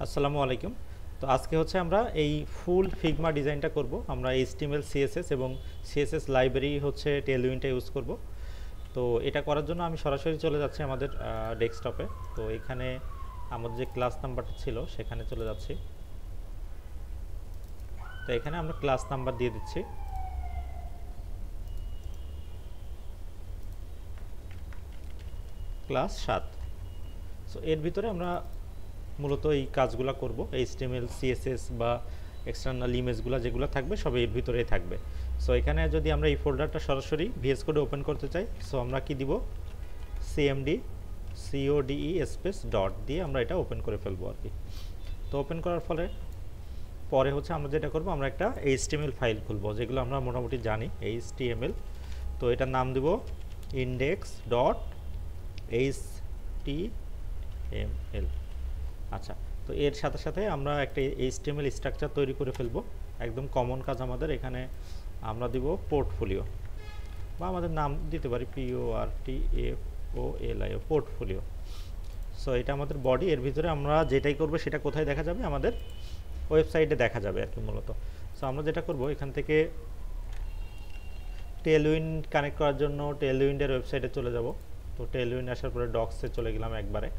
আসসালামু আলাইকুম। তো আজকে হচ্ছে আমরা এই ফুল ফিগমা ডিজাইনটা করব। আমরা এইচটিএমএল সিএসএস এবং সিএসএস লাইব্রেরি হচ্ছে টেলউইনটা ইউজ করব। তো এটা করার জন্য আমি সরাসরি চলে যাচ্ছি আমাদের ডেস্কটপে। তো এখানে আমাদের যে ক্লাস নাম্বারটা ছিল সেখানে চলে যাচ্ছি। তো এখানে আমরা ক্লাস নাম্বার দিয়ে দিচ্ছি। ক্লাস 7। সো এর ভিতরে আমরা মূলত এই কাজগুলো করব। এইচটিএমএল সিএসএস বা এক্সটার্নাল ইমেজগুলো যেগুলো থাকবে সব এর ভিতরেই থাকবে। সো এখানে যদি আমরা এই ফোল্ডারটা সরাসরি ভিএস কোডে ওপেন করতে চাই, সো আমরা কি দিব, সিএমডি সিওডিই স্পেস ডট দিয়ে আমরা এটা ওপেন করে ফেলবো আর কি। তো ওপেন করার ফলে পরে হচ্ছে আমরা যেটা করব, আমরা একটা এইচটিএমএল ফাইল খুলবো, যেগুলো আমরা মোটামুটি জানি এইচটিএমএল। তো এটার নাম দিব ইন্ডেক্স ডট এইচটিএমএল। আচ্ছা, তো এর সাথে সাথে আমরা একটা এইচটিএমএল স্ট্রাকচার তৈরি করে ফেলবো। একদম কমন কাজ আমাদের এখানে। আমরা দিব পোর্টফোলিও, বা আমাদের নাম দিতে পারি PORTFOLIO, পোর্টফোলিও। সো এটা আমাদের বডি। এর ভিতরে আমরা যেটাই করবো সেটা কোথায় দেখা যাবে, আমাদের ওয়েবসাইটে দেখা যাবে আর কি মূলত। সো আমরা যেটা করব, এখান থেকে টেলউইন্ড কানেক্ট করার জন্য টেলউইন্ডের ওয়েবসাইটে চলে যাব। তো টেলউইন্ড আসার পরে ডক্সে চলে গেলাম একবারে।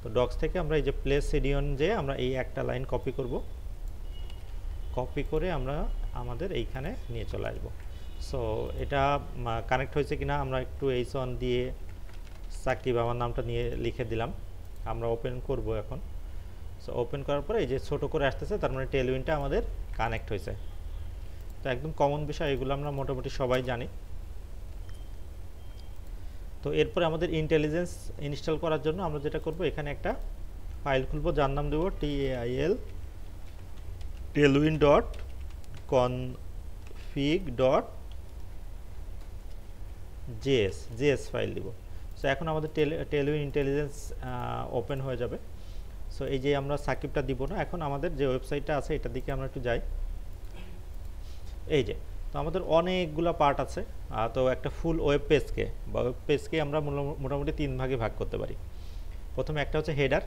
তো ডক্স থেকে আমরা এই যে প্লেস সিডিয়ন, যে আমরা এই একটা লাইন কপি করব, কপি করে আমরা আমাদের এইখানে নিয়ে চলে আসবো। সো এটা কানেক্ট হয়েছে কিনা আমরা একটু H1 দিয়ে সাকিব আমার নামটা নিয়ে লিখে দিলাম। আমরা ওপেন করব এখন। সো ওপেন করার পরে এই যে ছোট করে আসতেছে, তার মানে টেলউইন্ডটা আমাদের কানেক্ট হয়েছে। তো একদম কমন বিষয়, এগুলো আমরা মোটামুটি সবাই জানি। তো এরপরে আমাদের ইন্টেলিজেন্স ইনস্টল করার জন্য আমরা যেটা করব, এখানে একটা ফাইল খুলব, যার নাম দেব tailwind dot config dot JS file দিব। সো এখন আমাদের টেলউইন্ড ইন্টেলিজেন্স ওপেন হয়ে যাবে। সো এই যে আমরা সাকিবটা দিব না, এখন আমাদের যে ওয়েবসাইটটা আছে এটার দিকে আমরা একটু যাই। এই যে, তো আমাদের অনেকগুলো পার্ট আছে। তো একটা ফুল ওয়েব পেজকে আমরা মোটামুটি 3 ভাগে ভাগ করতে পারি। প্রথমে একটা হচ্ছে হেডার,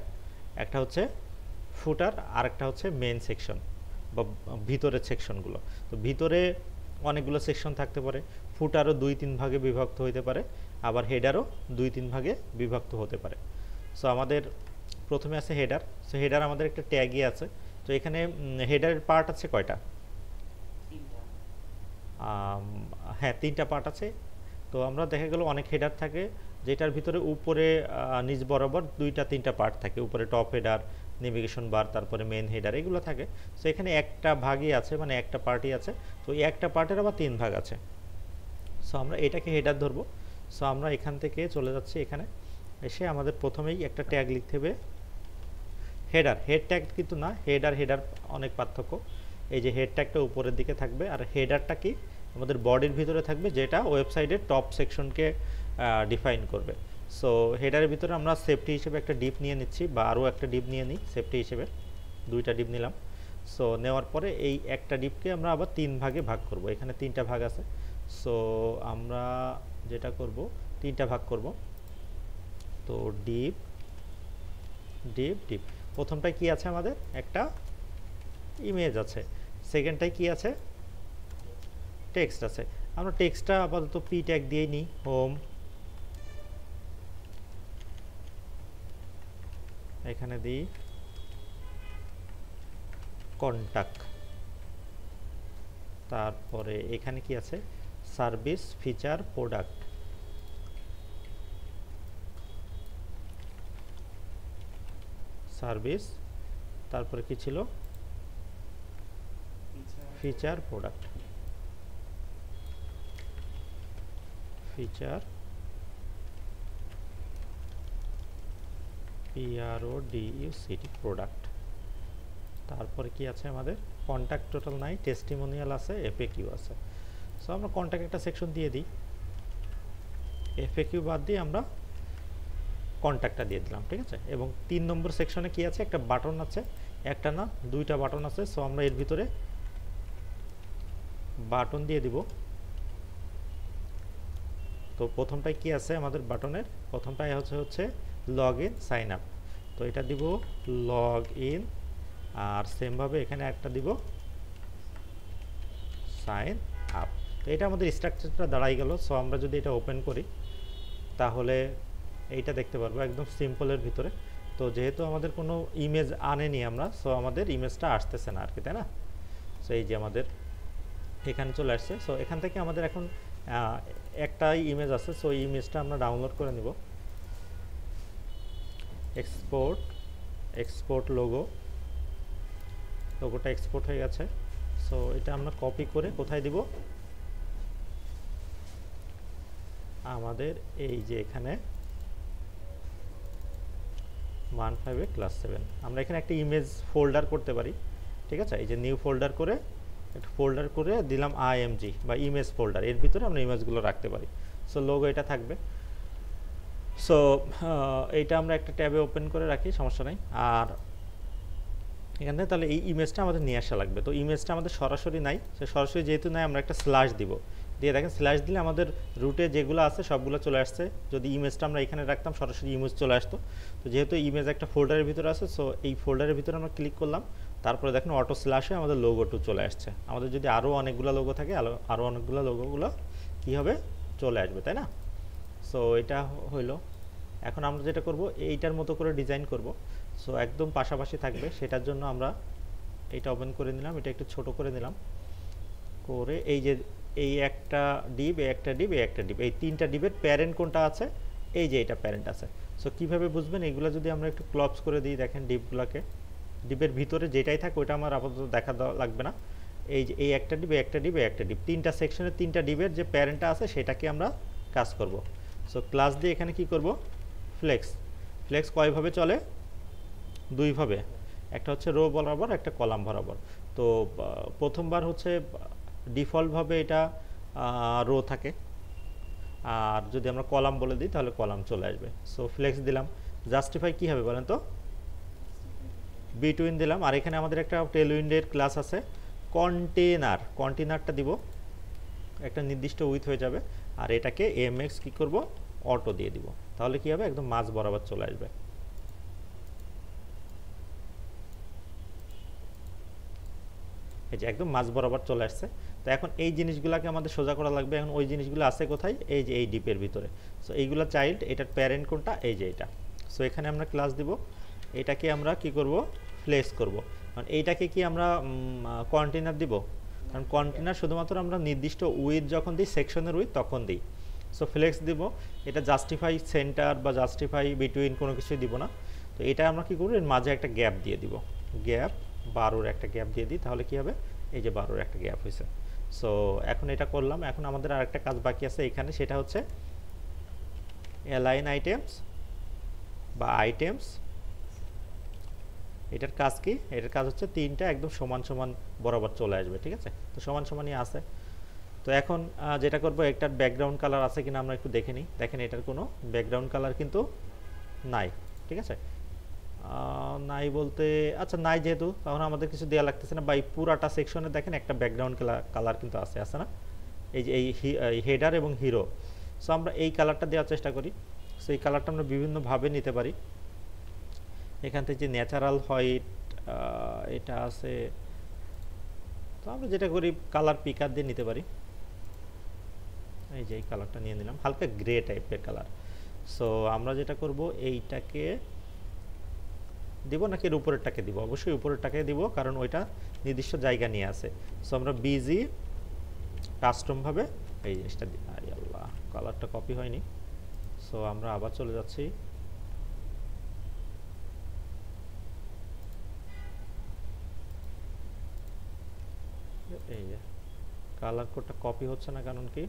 একটা হচ্ছে ফুটার, আর একটা হচ্ছে মেন সেকশন বা ভিতরের সেকশনগুলো। তো ভিতরে অনেকগুলো সেকশন থাকতে পারে, ফুটারও 2-3 ভাগে বিভক্ত হতে পারে, আবার হেডারও 2-3 ভাগে বিভক্ত হতে পারে। সো আমাদের প্রথমে আছে হেডার। সো হেডার আমাদের একটা ট্যাগই আছে। তো এখানে হেডারের পার্ট আছে কয়টা? হ্যাঁ, 3টা পার্ট আছে। তো আমরা দেখা গেল অনেক হেডার থাকে, যেটার ভিতরে উপরে নিচ বরাবর 2-3টা পার্ট থাকে। উপরে টপ হেডার, নেভিগেশন বার, তারপরে মেন হেডার, এগুলো থাকে। সো এখানে একটা ভাগই আছে, মানে একটা পার্টই আছে। তো এই একটা পার্টের আবার 3 ভাগ আছে। সো আমরা এটাকে হেডার ধরবো। সো আমরা এখান থেকে চলে যাচ্ছি, এখানে এসে আমাদের প্রথমেই একটা ট্যাগ লিখতে হবে, হেড ট্যাগ কিন্তু না, হেডার অনেক পার্থক্য। এই যে হেড ট্যাগটা উপরের দিকে থাকবে, আর হেডারটা কি আমাদের বডির ভিতরে থাকবে, যেটা ওয়েবসাইটের টপ সেকশনকে ডিফাইন করবে। সো হেডারের ভিতরে আমরা সেফটি হিসেবে একটা ডিপ নিয়ে নিচ্ছি, বা আরও একটা ডিপ নিয়ে নিই সেফটি হিসেবে। 2টা ডিপ নিলাম। সো নেওয়ার পরে এই একটা ডিপকে আমরা আবার 3 ভাগে ভাগ করব। এখানে 3টা ভাগ আছে। সো আমরা যেটা করব, 3টা ভাগ করব। তো ডিপ ডিপ ডিপ, প্রথমটায় কি আছে, আমাদের একটা ইমেজ আছে। সেকেন্ডটায় কি আছে, টেক্সট আছে। আমরা টেক্সটটা আপাতত পি ট্যাগ দিয়ে নিই, হোম। এখানে দিই কন্টাক্ট। তারপরে এখানে কি আছে, সার্ভিস, ফিচার, প্রোডাক্ট। সার্ভিস, তারপরে কি ছিল, feature, product. Feature, PRODUCT, product. তারপরে কি আছে আমাদের, কন্ট্যাক্ট টোটাল নাই, টেস্টিমোনিয়াল আছে, এফএকিউ আছে। সো আমরা কন্ট্যাক্ট একটা সেকশন দিয়ে দিই, এফএকিউ বাদ দিয়ে আমরা কন্ট্যাক্টটা দিয়ে দিলাম, ঠিক আছে। এবং 3 নম্বর সেকশনে কি আছে, একটা বাটন আছে, একটা না 2টা বাটন আছে। সো আমরা এর ভিতরে বাটন দিয়ে দিব। তো প্রথমটায় কি আছে আমাদের বাটনের, প্রথমটায় হচ্ছে লগ ইন সাইন আপ। তো এটা দিব লগ ইন আর সেমভাবে এখানে একটা দিব সাইন আপ। তো এটা আমাদের স্ট্রাকচারটা দাঁড়াই গেল। সো আমরা যদি এটা ওপেন করি তাহলে এইটা দেখতে পারবো একদম সিম্পলের ভিতরে। তো যেহেতু আমাদের কোনো ইমেজ আনেনি আমরা, সো আমাদের ইমেজটা আসতেছে না আর কি, তাই না? সো এই যে আমাদের এখানে চলে আসছে। সো এখান থেকে আমাদের এখন একটাই ইমেজ আছে। সো এই ইমেজটা আমরা ডাউনলোড করে নিব। এক্সপোর্ট লোগোটা এক্সপোর্ট হয়ে গেছে। সো এটা আমরা কপি করে কোথায় দিব, আমাদের এই যে এখানে 15 ক্লাস 7 আমরা এখানে একটা ইমেজ ফোল্ডার করতে পারি, ঠিক আছে? এই যে নিউ ফোল্ডার করে একটা ফোল্ডার করে দিলাম আইএমজি বা ইমেজ ফোল্ডার, এর ভিতরে আমরা ইমেজগুলো রাখতে পারি। সো লোগো এটা থাকবে। সো এইটা আমরা একটা ট্যাবে ওপেন করে রাখি, সমস্যা নাই। আর এখান থেকে তাহলে এই ইমেজটা আমাদের নিয়ে আসা লাগবে। তো ইমেজটা আমাদের সরাসরি নাই, সে সরাসরি যেহেতু নাই আমরা একটা স্ল্যাশ দিব, দিয়ে দেখেন স্ল্যাশ দিলে আমাদের রুটে যেগুলো আছে সবগুলো চলে আসছে। যদি ইমেজটা আমরা এখানে রাখতাম সরাসরি ইমেজ চলে আসতো। তো যেহেতু ইমেজ একটা ফোল্ডারের ভিতরে আছে, সো এই ফোল্ডারের ভিতরে আমরা ক্লিক করলাম, তারপরে দেখেন অটো স্ল্যাশে আমাদের লোগোটু চলে আসছে। আমাদের যদি আরও অনেকগুলো লোগো থাকে আরও অনেকগুলো লোগোগুলো কী হবে, চলে আসবে, তাই না? সো এটা হইলো। এখন আমরা যেটা করব এইটার মতো করে ডিজাইন করব। সো একদম পাশাপাশি থাকবে, সেটার জন্য আমরা এটা ওপেন করে নিলাম, এটা একটু ছোট করে নিলাম, করে এই যে এই একটা ডিপ, এই একটা ডিপ, এই একটা ডিপ, এই তিনটা ডিপের প্যারেন্ট কোনটা আছে, এই যে এটা প্যারেন্ট আছে। সো কীভাবে বুঝবেন, এইগুলো যদি আমরা একটু ক্লপস করে দিই, দেখেন ডিপগুলোকে, ডিপের ভিতরে যেটাই থাকে ওইটা আমার আপাতত দেখা লাগবে না। এই যে এই একটা ডিপ, এই একটা ডিপ, এই একটা ডিপ, তিনটা সেকশনের তিনটা ডিপের যে প্যারেন্টটা আছে সেটাকে আমরা কাজ করব। সো ক্লাস দিয়ে এখানে কি করব, ফ্লেক্স কয়ভাবে চলে, দুইভাবে, একটা হচ্ছে রো বরাবর, একটা কলাম বরাবর। তো প্রথমবার হচ্ছে ডিফল্টভাবে এটা রো থাকে, আর যদি আমরা কলাম বলে দিই তাহলে কলাম চলে আসবে। সো ফ্লেক্স দিলাম। জাস্টিফাই কী হবে বলেন তো, বিটুইন দিলাম। আর এখানে আমাদের একটা টেলউইন্ডের ক্লাস আছে কন্টেনারটা দিব, একটা নির্দিষ্ট উইথ হয়ে যাবে। আর এটাকে এমএক্স কি করব, অটো দিয়ে দিব, তাহলে কি হবে, একদম মাঝ বরাবর চলে আসবে। এই যে একদম মাঝ বরাবর চলে আসছে। তো এখন এই জিনিসগুলোকে আমাদের সোজা করা লাগবে। এখন ওই জিনিসগুলো আছে কোথায়, এই যে এই ডিপের ভিতরে। সো এইগুলো চাইল্ড, এটার প্যারেন্ট কোনটা, এই যে এটা। সো এখানে আমরা ক্লাস দিব, এটাকে আমরা কি করব, ফ্লেক্স করব। কারণ এইটাকে কি আমরা কন্টেনার দিব, কারণ কন্টেনার শুধুমাত্র আমরা নির্দিষ্ট উইথ যখন দিই, সেকশনের উইথ তখন দিই। সো ফ্লেক্স দিব, এটা জাস্টিফাই সেন্টার বা জাস্টিফাই বিটুইন কোনো কিছুই দিব না। তো এটা আমরা কি করব, এর মাঝে একটা গ্যাপ দিয়ে দিব, গ্যাপ 12-র একটা গ্যাপ দিয়ে দিই, তাহলে কি হবে, এই যে 12-র একটা গ্যাপ হয়েছে। সো এখন এটা করলাম। এখন আমাদের আরেকটা কাজ বাকি আছে এখানে, সেটা হচ্ছে অ্যালাইন আইটেমস বা আইটেমস। এটার কাজ কি, এটার কাজ হচ্ছে তিনটা একদম সমান সমান বরাবর চলে আসবে, ঠিক আছে? তো সমান সমানই আছে। তো এখন যেটা করব, একটার ব্যাকগ্রাউন্ড কালার আছে কিনা আমরা একটু দেখে নিই। দেখেন এটার কোনো ব্যাকগ্রাউন্ড কালার কিন্তু নাই, ঠিক আছে? নাই বলতে, আচ্ছা নাই যেহেতু, তখন আমাদের কিছু দেওয়া লাগতেছে না। বা এই পুরাটা সেকশনে দেখেন একটা ব্যাকগ্রাউন্ড কালার কিন্তু আছে না, এই যে এই হেডার এবং হিরো। সো আমরা এই কালারটা দেওয়ার চেষ্টা করি। সো এই কালারটা আমরা বিভিন্নভাবে নিতে পারি। এখান থেকে যে ন্যাচারাল হোয়াইট এটা আছে, তো আমরা যেটা করি কালার পিকার দিয়ে নিতে পারি। এই যে এই কালারটা নিয়ে নিলাম, হালকা গ্রে টাইপের কালার। সো আমরা যেটা করব, এইটাকে দিব নাকি এর উপরেরটাকে দিব, অবশ্যই উপরেরটাকে দিব, কারণ ওইটা নির্দিষ্ট জায়গা নিয়ে আছে। সো আমরা বিজি কাস্টমভাবে এই জিনিসটা দিই। আল্লাহ, কালারটা কপি হয়নি। সো আমরা আবার চলে যাচ্ছি, এই যে কালার কোডটা কপি হচ্ছে না, কারণ কি,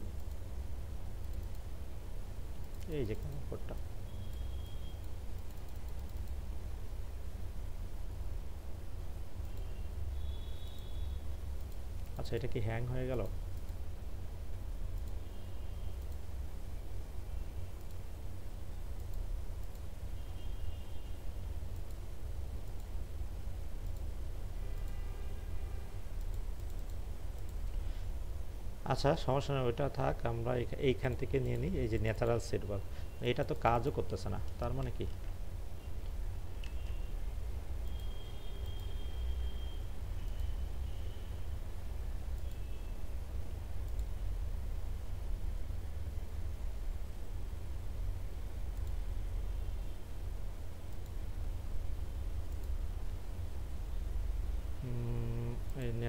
এই যে কালার কোডটা, আচ্ছা এটা কি হ্যাং হয়ে গেল? আচ্ছা সমস্যা নেই, ওইটা থাক, আমরা এইখান থেকে নিয়ে নিই। এই যে ন্যাচারাল সিডবার, এটা তো কাজও করতেছে না, তার মানে কি,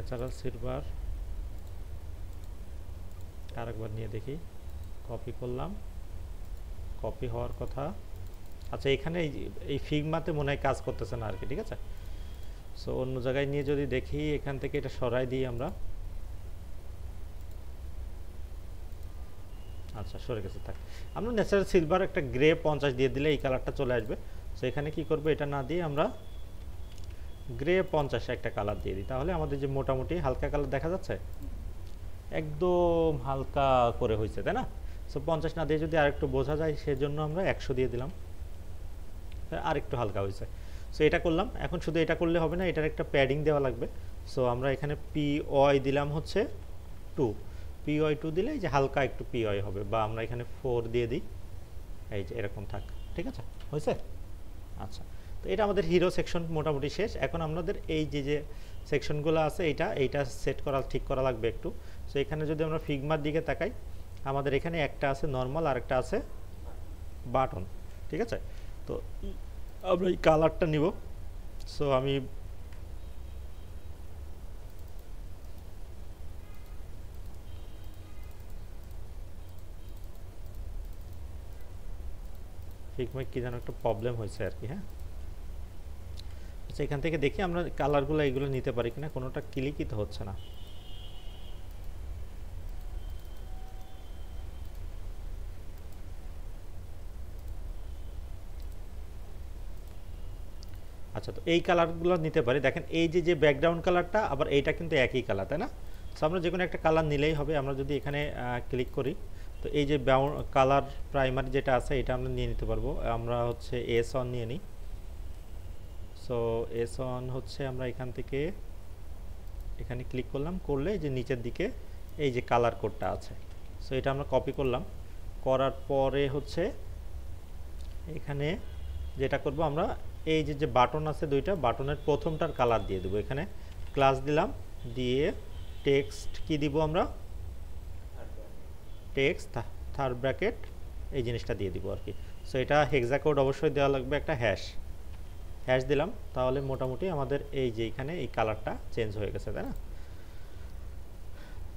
ন্যাচারাল সিলভার আরেকবার নিয়ে দেখি, কপি করলাম, কপি হওয়ার কথা। আচ্ছা এখানে এই ফিগমাতে মনে হয় কাজ করতেছে না আর কি, ঠিক আছে। সো অন্য জায়গায় নিয়ে যদি দেখি, এখান থেকে এটা সরাই দিই আমরা। আচ্ছা সরে গেছে, থাক। আমরা ন্যাচারাল সিলভার একটা গ্রে 50 দিয়ে দিলে এই কালারটা চলে আসবে। সো এখানে কি করব, এটা না দিয়ে আমরা গ্রে 50 একটা কালার দিয়ে দিই, তাহলে আমাদের যে মোটামুটি হালকা কালার দেখা যাচ্ছে, একদম হালকা করে হয়েছে, তাই না। সো 50 না দিয়ে যদি আরেকটু বোঝা যায় সেজন্য আমরা 100 দিয়ে দিলাম, আরেকটু হালকা হয়েছে। সো এটা করলাম। এখন শুধু এটা করলে হবে না, এটার একটা প্যাডিং দেওয়া লাগবে। সো আমরা এখানে POI দিলাম হচ্ছে 2, POI 2 দিলে এই যে হালকা একটু POI হবে, বা আমরা এখানে 4 দিয়ে দিই, এই যে এরকম থাক, ঠিক আছে, হয়েছে। আচ্ছা, তো এটা আমাদের হিরো সেকশন মোটামুটি শেষ। এখন আমাদের এই যে সেকশনগুলো আছে এইটা সেট করা, ঠিক করা লাগবে একটু। সো এখানে যদি আমরা ফিগমার দিকে তাকাই, আমাদের এখানে একটা আছে নর্মাল আর একটা আছে বাটন, ঠিক আছে। তো আমরা এই কালারটা নিব। সো আমি ফিগমায় কি যেন একটা প্রবলেম হয়েছে আর কি, হ্যাঁ। আচ্ছা এখান থেকে দেখি আমরা কালারগুলো এইগুলো নিতে পারি কিনা, কোনোটা ক্লিকই তো হচ্ছে না। আচ্ছা, তো এই কালারগুলো নিতে পারি। দেখেন এই যে ব্যাকগ্রাউন্ড কালারটা, আবার এইটা কিন্তু একই কালার, তাই না। সো আমরা যে কোনো একটা কালার নিলেই হবে। আমরা যদি এখানে ক্লিক করি, তো এই যে কালার প্রাইমারি যেটা আছে এটা আমরা নিয়ে নিতে পারবো। আমরা হচ্ছে S1 নিয়ে নিই। সো S1 হচ্ছে আমরা এখান থেকে এখানে ক্লিক করলাম, করলে যে নিচের দিকে এই যে কালার কোডটা আছে, সো এটা আমরা কপি করলাম। করার পরে হচ্ছে এখানে যেটা করব, আমরা এই যে বাটন আছে দুইটা, বাটনের প্রথমটার কালার দিয়ে দেবো। এখানে ক্লাস দিলাম, দিয়ে টেক্সট কি দিব আমরা, টেক্সট থার্ড ব্র্যাকেট এই জিনিসটা দিয়ে দিব আর কি। সো এটা হেক্সা কোড অবশ্যই দেওয়া লাগবে, একটা হ্যাশ দিলাম, তাহলে মোটামুটি আমাদের এই যে এখানে এই কালারটা চেঞ্জ হয়ে গেছে, তাই না।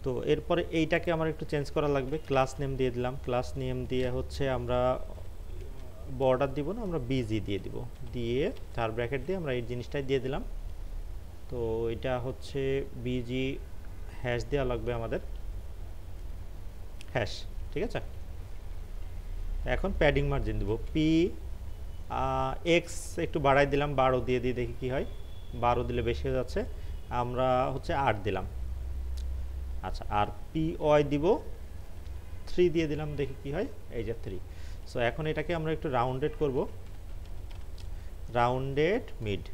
তো এরপরে এইটাকে আমার একটু চেঞ্জ করা লাগবে। ক্লাস নেম দিয়ে দিলাম, ক্লাস নেম দিয়ে হচ্ছে আমরা বর্ডার দিব না, আমরা BG দিয়ে দিব, দিয়ে থার্ড ব্র্যাকেট দিয়ে আমরা এই জিনিসটাই দিয়ে দিলাম। তো এটা হচ্ছে BG হ্যাশ দেওয়া লাগবে আমাদের, হ্যাশ, ঠিক আছে। এখন প্যাডিং মার্জিন দেবো, X একটু বাড়াই দিলাম, 12 দিয়ে দিই, দেখি কি হয়। 12 দিলে বেশি হয়ে যাচ্ছে, আমরা হচ্ছে 8 দিলাম। আচ্ছা, আর POI দিব 3 দিয়ে দিলাম, দেখি কি হয়, এই যে 3। সো এখন এটাকে আমরা একটু রাউন্ডেড করব, রাউন্ডেড মিড।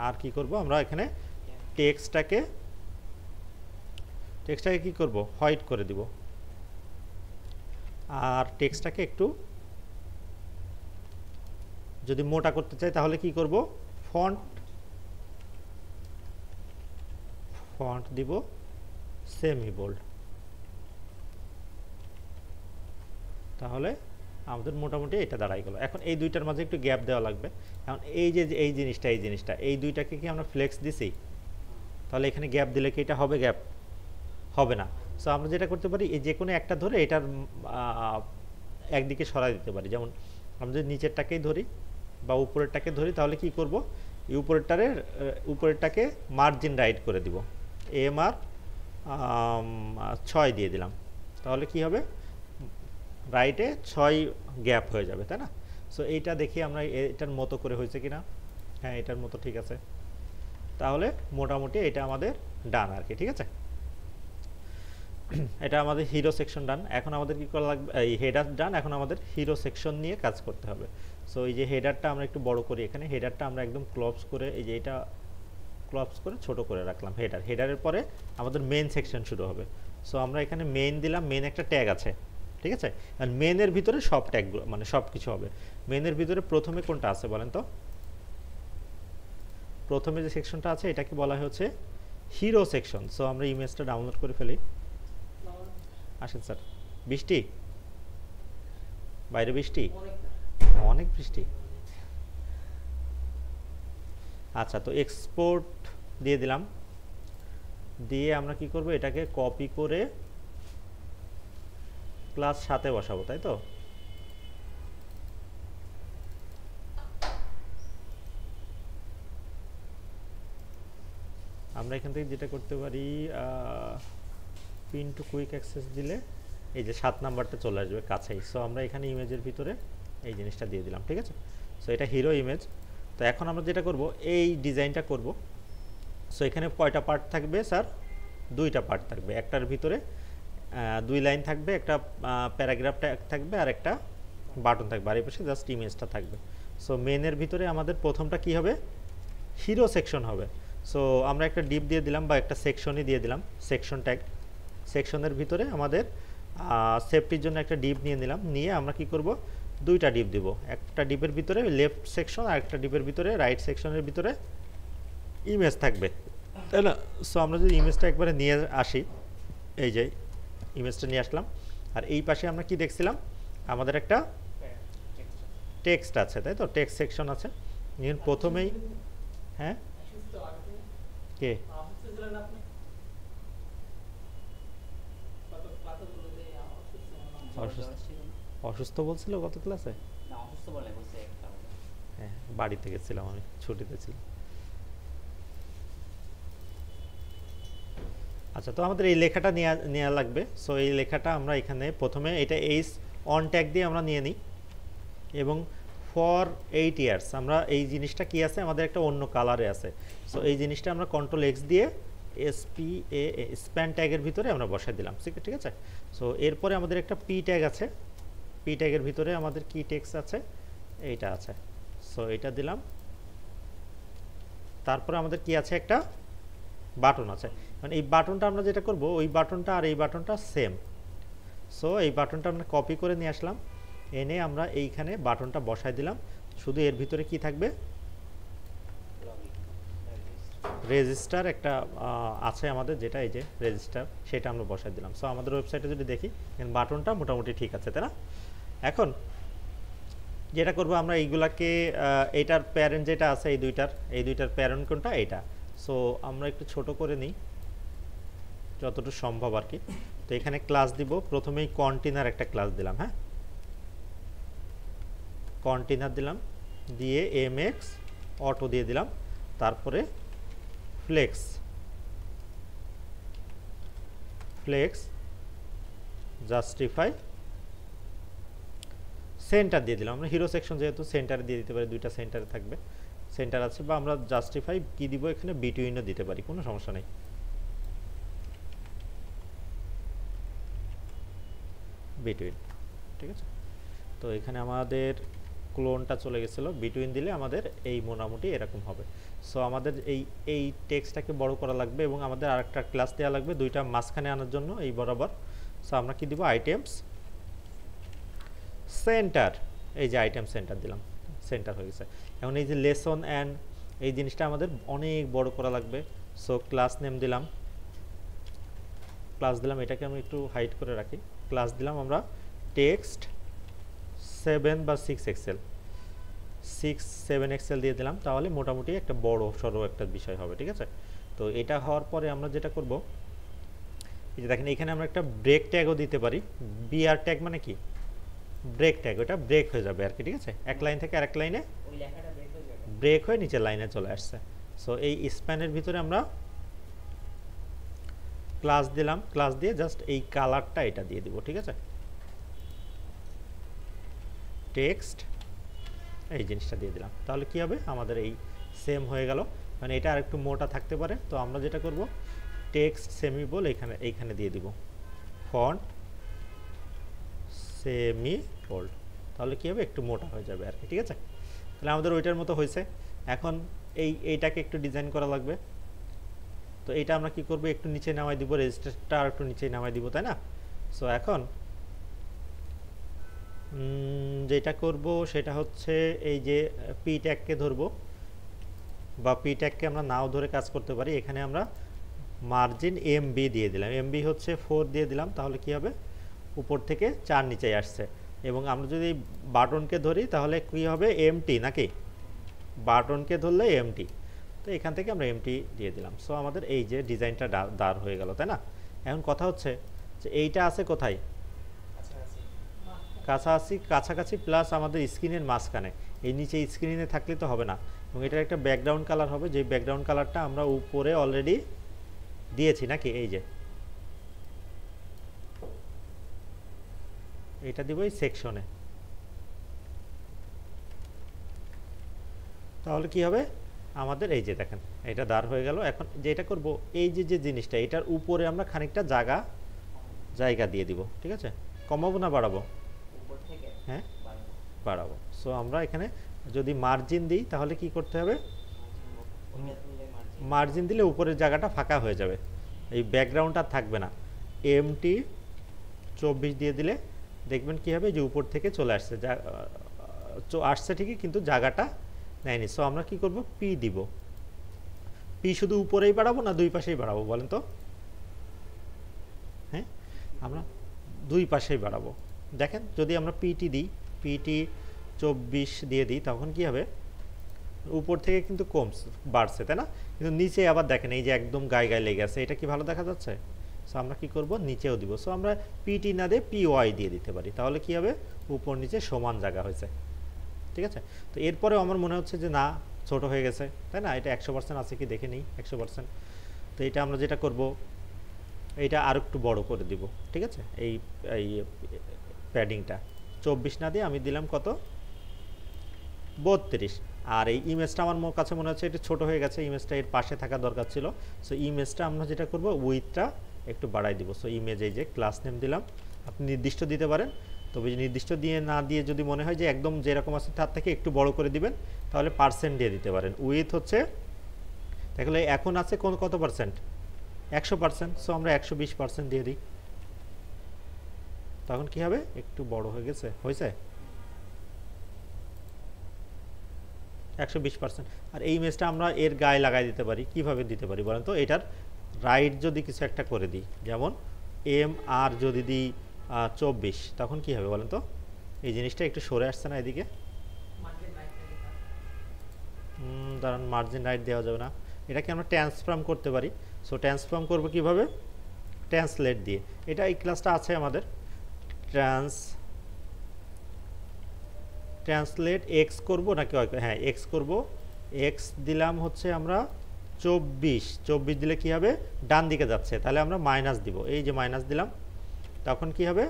আর কি করব, আমরা এখানে টেক্সটটাকে কি করব, হোয়াইট করে দিব। আর টেক্সটটাকে একটু যদি মোটা করতে চাই তাহলে কি করব, ফন্ট দিব সেমি বোল্ড, তাহলে আমাদের মোটামুটি এটা দাঁড়াই গেল। এখন এই দুইটার মাঝে একটু গ্যাপ দেওয়া লাগবে। এখন এই যে এই জিনিসটা এই দুইটাকে কি আমরা ফ্লেক্স দিছি, তাহলে এখানে গ্যাপ দিলে কি এটা হবে, গ্যাপ হবে না। সো আমরা যেটা করতে পারি, এই যে কোনো একটা ধরে এটার একদিকে সরাই দিতে পারি। যেমন আমরা যদি নিচেরটাকেই ধরি বা উপরেরটাকে ধরি, তাহলে কি করব, এই উপরেরটাকে মার্জিন রাইট করে দিব, MR 6 দিয়ে দিলাম, তাহলে কি হবে, রাইটে 6 গ্যাপ হয়ে যাবে, তাই না। সো এইটা দেখি আমরা এটার মতো করে হয়েছে কিনা, হ্যাঁ এটার মতো ঠিক আছে, তাহলে মোটামুটি এটা আমাদের ডান আর কি, ঠিক আছে। এটা আমাদের হিরো সেকশন ডান। এখন আমাদের কি করা লাগবে, এই হেডার ডান, এখন আমাদের হিরো সেকশন নিয়ে কাজ করতে হবে। সো এই যে হেডারটা আমরা একটু বড় করি, এখানে হেডারটা আমরা একদম ক্লপস করে, এই যে এটা ক্লপস করে ছোট করে রাখলাম। হেডারের পরে আমাদের মেইন সেকশন শুরু হবে। সো আমরা এখানে মেইন দিলাম, মেইন একটা ট্যাগ আছে, ঠিক আছে। আর মেইনের ভিতরে সব ট্যাগগুলো মানে সব কিছু হবে। মেইনের ভিতরে প্রথমে কোনটা আছে বলেন তো, প্রথমে যে সেকশনটা আছে এটাকে বলা হচ্ছে হিরো সেকশন। সো আমরা ইমেজটা ডাউনলোড করে ফেলি। আসেন স্যার, বৃষ্টি বাইরে, বৃষ্টি অনেক বৃষ্টি। আচ্ছা, তো এক্সপোর্ট দিয়ে দিলাম, দিয়ে আমরা কি করব, এটাকে কপি করে ক্লাস 7-এ বসাবো, তাই তো? আমরা এখান থেকে যেটা করতে পারি, পিন টু কুইক অ্যাক্সেস দিলে এই যে 7 নাম্বারটা চলে আসবে কাছেই। সো আমরা এখানে ইমেজের ভিতরে এই জিনিসটা দিয়ে দিলাম, ঠিক আছে? সো এটা হিরো ইমেজ। তো এখন আমরা যেটা করব, এই ডিজাইনটা করব। সো এখানে কয়টা পার্ট থাকবে স্যার? 2টা পার্ট থাকবে। একটার ভিতরে 2 লাইন থাকবে, একটা প্যারাগ্রাফ থাকবে আর একটা বাটন থাকবে, আর এই পাশে জাস্ট ইমেজটা থাকবে। সো মেনের ভিতরে আমাদের প্রথমটা কি হবে? হিরো সেকশন হবে। সো আমরা একটা ডিপ দিয়ে দিলাম বা একটা সেকশনই দিয়ে দিলাম, সেকশন ট্যাগ। সেকশনের ভিতরে আমাদের সেফটির জন্য একটা ডিপ নিয়ে নিলাম, নিয়ে আমরা কি করব, 2টা ডিপ দিব। একটা ডিপের ভিতরে লেফট সেকশন আর একটা ডিপের ভিতরে রাইট সেকশনের ভিতরে ইমেজ থাকবে, তাই না? সো আমরা যদি ইমেজটা একবারে নিয়ে আসি, এই যে ইমেজটা নিয়ে আসলাম, আর এই পাশে আমরা কি দেখছিলাম, আমাদের একটা টেক্সট আছে, তাই তো? টেক্সট সেকশন আছে। প্রথমেই হ্যাঁ, কে অসুস্থ বলছিল গত ক্লাসে? হ্যাঁ, বাড়িতে গেছিলাম, আমি ছুটিতে ছিলাম। আচ্ছা, তো আমাদের এই লেখাটা নেওয়া লাগবে। সো এই লেখাটা আমরা এখানে প্রথমে এটা এইচ অন ট্যাগ দিয়ে আমরা নিয়ে নিই, এবং ফর 8 ইয়ার্স আমরা এই জিনিসটা কি আছে, আমাদের একটা অন্য কালারে আছে। সো এই জিনিসটা আমরা কন্ট্রোল এক্স দিয়ে SPA স্প্যান ট্যাগের ভিতরে আমরা বসাই দিলাম, ঠিক আছে? সো এরপরে আমাদের একটা পি ট্যাগ আছে, পি ট্যাগের ভিতরে আমাদের কি টেক্সট আছে, এইটা আছে। সো এটা দিলাম। তারপরে আমাদের কি আছে, একটা বাটন আছে। মানে এই বাটনটা আমরা যেটা করব, ওই বাটনটা আর এই বাটনটা সেম। সো এই বাটনটা আমরা কপি করে নিয়ে আসলাম, এনে আমরা এইখানে বাটনটা বসাই দিলাম। শুধু এর ভিতরে কি থাকবে, রেজিস্টার একটা আছে আমাদের, যেটা এই যে রেজিস্টার, সেটা আমরা বসাই দিলাম। সো আমাদের ওয়েবসাইটে যদি দেখি, বাটনটা মোটামুটি ঠিক আছে, তাই না? এখন যেটা করব, আমরা এইগুলাকে এইটার প্যারেন্ট যেটা আছে, এই দুইটার প্যারেন্ট কোনটা, এইটা। সো আমরা একটু ছোট করে নিই যতটুকু সম্ভব আর কি। তো এখানে ক্লাস দিব, প্রথমেই কন্টেনার একটা ক্লাস দিলাম, হ্যাঁ, কন্টেনার দিলাম, দিয়ে MX অটো দিয়ে দিলাম, তারপরে ফ্লেক্স জাস্টিফাই সেন্টার দিয়ে দিলাম। আমরা হিরো সেকশন যেহেতু সেন্টারে দিয়ে দিতে পারি, 2টা সেন্টারে থাকবে, সেন্টার আছে। বা আমরা জাস্টিফাই কি দিব, এখানে বিটুইনও দিতে পারি, কোনো সমস্যা নেই। বিটুইন, ঠিক আছে? তো এখানে আমাদের ক্লোনটা চলে গেছিলো, বিটুইন দিলে আমাদের এই মোটামুটি এরকম হবে। সো আমাদের এই টেক্সটটাকে বড় করা লাগবে, এবং আমাদের আরেকটা ক্লাস দেওয়া লাগবে 2টা মাঝখানে আনার জন্য, এই বরাবর। সো আমরা কি দিব, আইটেমস সেন্টার, এই যে আইটেম সেন্টার দিলাম, সেন্টার হয়ে গেছে। এখন এই যে লেসন অ্যান্ড এই জিনিসটা আমাদের অনেক বড় করা লাগবে। সো ক্লাস নেম দিলাম, এটাকে আমি একটু হাইড করে রাখি। ক্লাস দিলাম আমরা টেক্সট 7 বা 6 এক্সেল, 7 এক্সেল দিয়ে দিলাম, তাহলে মোটামুটি একটা বড় সড়ো একটা বিষয় হবে, ঠিক আছে? তো এটা হওয়ার পরে আমরা যেটা করব, এই যে দেখেন এখানে আমরা একটা ব্রেক ট্যাগও দিতে পারি। BR ট্যাগ মানে কি, ব্রেক ট্যাগ, ওটা ব্রেক হয়ে যাবে আর কি, ঠিক আছে? এক লাইন থেকে আরেক লাইনে ব্রেক হয়ে নিচের লাইনে চলে আসছে। সো এই স্প্যানের ভিতরে আমরা ক্লাস দিলাম, ক্লাস দিয়ে জাস্ট এই কালারটা এটা দিয়ে দিব, ঠিক আছে? টেক্সট এই জিনিসটা দিয়ে দিলাম, তাহলে কি হবে, আমাদের এই সেম হয়ে গেল। মানে এটা আরেকটু মোটা থাকতে পারে। তো আমরা যেটা করব, টেক্সট সেমিবোল্ড এইখানে দিয়ে দিব, ফন্ট সেমিবোল্ড, তাহলে কি হবে, একটু মোটা হয়ে যাবে আর কি, ঠিক আছে? তাহলে আমাদের ওইটার মতো হয়েছে। এখন এইটাকে একটু ডিজাইন করা লাগবে। তো এইটা আমরা কি করব, একটু নিচে নামাই দিব, রেজিস্টারটা আর একটু নিচে নামাই দিব, তাই না? সো এখন যেটা করব সেটা হচ্ছে, এই যে পি ট্যাগকে ধরবো, বা পি ট্যাগকে আমরা নাও ধরে কাজ করতে পারি। এখানে আমরা মার্জিন MB দিয়ে দিলাম, MB হচ্ছে 4 দিয়ে দিলাম, তাহলে কি হবে, উপর থেকে 4 নিচে আসছে। এবং আমরা যদি বাটনকে ধরি তাহলে কি হবে, MT নাকি, বাটনকে ধরলে MT। তো এখান থেকে আমরা এমটি দিয়ে দিলাম। সো আমাদের এই যে ডিজাইনটা দাঁড় হয়ে গেল, তাই না? এখন কথা হচ্ছে যে এইটা আছে কোথায়, কাছাকাছি প্লাস আমাদের স্ক্রিনের মাঝখানে, এই নিচে স্ক্রিনে থাকলে তো হবে না, এবং এটার একটা ব্যাকগ্রাউন্ড কালার হবে, যে ব্যাকগ্রাউন্ড কালারটা আমরা উপরে অলরেডি দিয়েছি নাকি, এই যে এটা দিব এই সেকশনে। তাহলে কি হবে আমাদের, এই যে দেখেন এটা দাঁড় হয়ে গেল। এখন যেটা করব, এই যে জিনিসটা এটার উপরে আমরা খানিকটা জায়গা দিয়ে দিব, ঠিক আছে? কমাবো না বাড়াবো? হ্যাঁ, বাড়াবো। সো আমরা এখানে যদি মার্জিন দিই তাহলে কি করতে হবে, মার্জিন দিলে উপরের জায়গাটা ফাঁকা হয়ে যাবে, এই ব্যাকগ্রাউন্ডটা থাকবে না। এমটি 24 দিয়ে দিলে দেখবেন কি হবে, যে উপর থেকে চলে আসছে, আসছে ঠিকই, কিন্তু জায়গাটা নেয়নি। সো আমরা কি করব, পি দিব। পি শুধু উপরেই বাড়াবো না দুই পাশেই বাড়াবো বলেন তো? হ্যাঁ, আমরা দুই পাশেই বাড়াবো। দেখেন যদি আমরা পিটি দিই, পিটি 24 দিয়ে দিই, তখন কি হবে, উপর থেকে কিন্তু বাড়ছে, তাই না? কিন্তু নিচে আবার দেখেন এই যে একদম গায়ে লেগে আছে, এটা কি ভালো দেখা যাচ্ছে? সো আমরা কি করব, নিচেও দিব। সো আমরা পিটি না দিয়ে পি ওয়াই দিয়ে দিতে পারি, তাহলে কি হবে, উপর নিচে সমান জায়গা হয়েছে, ঠিক আছে? তো এরপরেও আমার মনে হচ্ছে যে না, ছোট হয়ে গেছে, তাই না? এটা 100% আছে কি দেখে নিই, 100%। তো এটা আমরা যেটা করব, এইটা আর একটু বড় করে দিব, ঠিক আছে? এই প্যাডিংটা 24 না দিয়ে আমি দিলাম কত, 32। আর এই ইমেজটা আমার কাছে মনে হচ্ছে এটা ছোট হয়ে গেছে, ইমেজটা এর পাশে থাকা দরকার ছিল। সো ইমেজটা আমরা যেটা করব, উইথটা একটু বাড়াই দিব। সো ইমেজ, এই যে ক্লাস নেম দিলাম, আপনি নির্দিষ্ট দিতে পারেন, তবে নির্দিষ্ট দিয়ে না দিয়ে যদি মনে হয় যে একদম যেরকম আছে তার থেকে একটু বড় করে দিবেন, তাহলে পার্সেন্ট দিয়ে দিতে পারেন। উইথ হচ্ছে, তাহলে এখন আছে কত পার্সেন্ট, 100%। সো আমরা 120% দিয়ে দিই, তখন কি হবে, একটু বড় হয়ে গেছে, হয়েছে 120%। আর এই ইমেজটা আমরা এর গায়ে লাগাই দিতে পারি, কিভাবে দিতে পারি বলেন তো? এটার রাইট যদি কিছু একটা করে দিই, যেমন এম আর যদি দিই 24, তখন কি হবে বলেন তো? এই জিনিসটা একটু সরে আসছে না এদিকে, দাঁড়ান, মার্জিন রাইট দেওয়া যাবে না, এটাকে আমরা ট্রান্সফর্ম করতে পারি। সো ট্রান্সফর্ম করবো কিভাবে, ট্রান্সলেট দিয়ে। এটা এই ক্লাসটা আছে আমাদের, ট্রান্সলেট এক্স করব নাকি, হ্যাঁ এক্স করব। এক্স দিলাম হচ্ছে আমরা 24 দিলে কি হবে, ডান দিকে যাচ্ছে, তাহলে আমরা মাইনাস দিব, এই যে মাইনাস দিলাম, তখন কি হবে,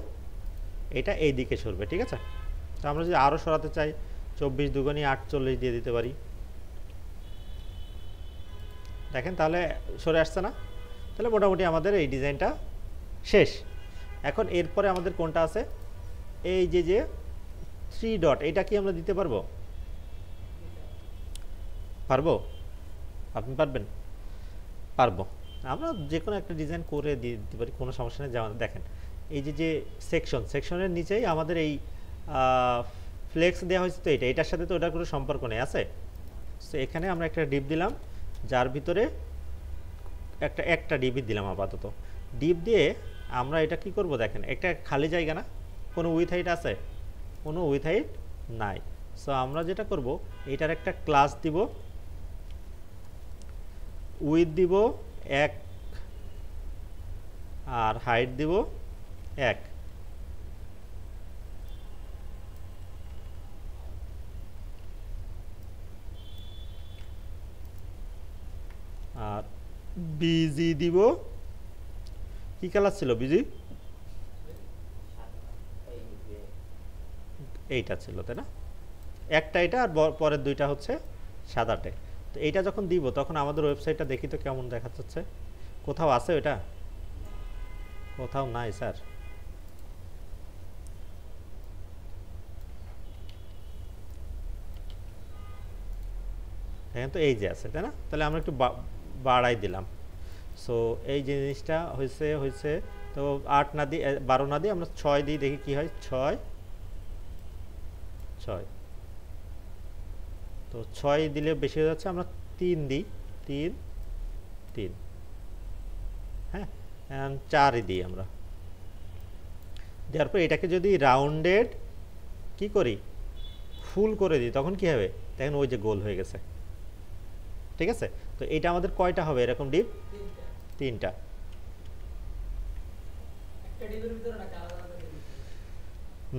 এটা এই দিকে সরবে, ঠিক আছে? তো আমরা যদি আরও সরাতে চাই, 24 দুগুণী 48 দিয়ে দিতে পারি, দেখেন তাহলে সরে আসছে না? তাহলে মোটামুটি আমাদের এই ডিজাইনটা শেষ। এখন এরপরে আমাদের কোনটা আছে, এই যে 3 ডট, এটা কি আমরা দিতে পারবো? আপনি পারবেন? পারবো। আমরা যে কোনো একটা ডিজাইন করে দিয়ে দিতে পারি, কোনো সমস্যা নেই। যেমন দেখেন এই যে সেকশনের নিচেই আমাদের এই ফ্লেক্স দেওয়া হয়েছে, তো এটার সাথে তো ওটার কোনো সম্পর্ক নেই, আছে? সো এখানে আমরা একটা ডিপ দিলাম, যার ভিতরে একটা ডিপই দিলাম আপাতত। ডিপ দিয়ে আমরা এটা কি করব, দেখেন একটা খালি জায়গা না, কোনো উইথ হাইট আছে? কোনো উইথ হাইট নাই। সো আমরা যেটা করব, এটার একটা ক্লাস দিব, উইথ দিব 1 আর হাইট দিব 1। আর বিজি দিব, কি কালার ছিল বিজি, এইটা ছিল, তাই না? একটা এটা, আর পরের দুইটা হচ্ছে সাদাটে। তো এইটা যখন দিব তখন আমাদের ওয়েবসাইটটা দেখি তো কেমন দেখা যাচ্ছে, কোথাও আছে ওটা? কোথাও নাই স্যার। হ্যাঁ, তো এই যে আছে, তাই না? তাহলে আমরা একটু বাড়াই দিলাম। সো এই জিনিসটা হয়েছে। তো 8 না দিয়ে 12 না দিয়ে আমরা 6 দিই, দেখি কি হয়। 6 তো 6 দিলে বেশি হয়ে যাচ্ছে, আমরা 3 দিই, 3 হ্যাঁ, 4 দিই আমরা। দেওয়ার পর এটাকে যদি রাউন্ডেড কি করি, ফুল করে দিই, তখন কি হবে দেখেন, ওই যে গোল হয়ে গেছে, ঠিক আছে। তো এটা আমাদের কয়টা হবে এরকম ডিপ? তিনটা।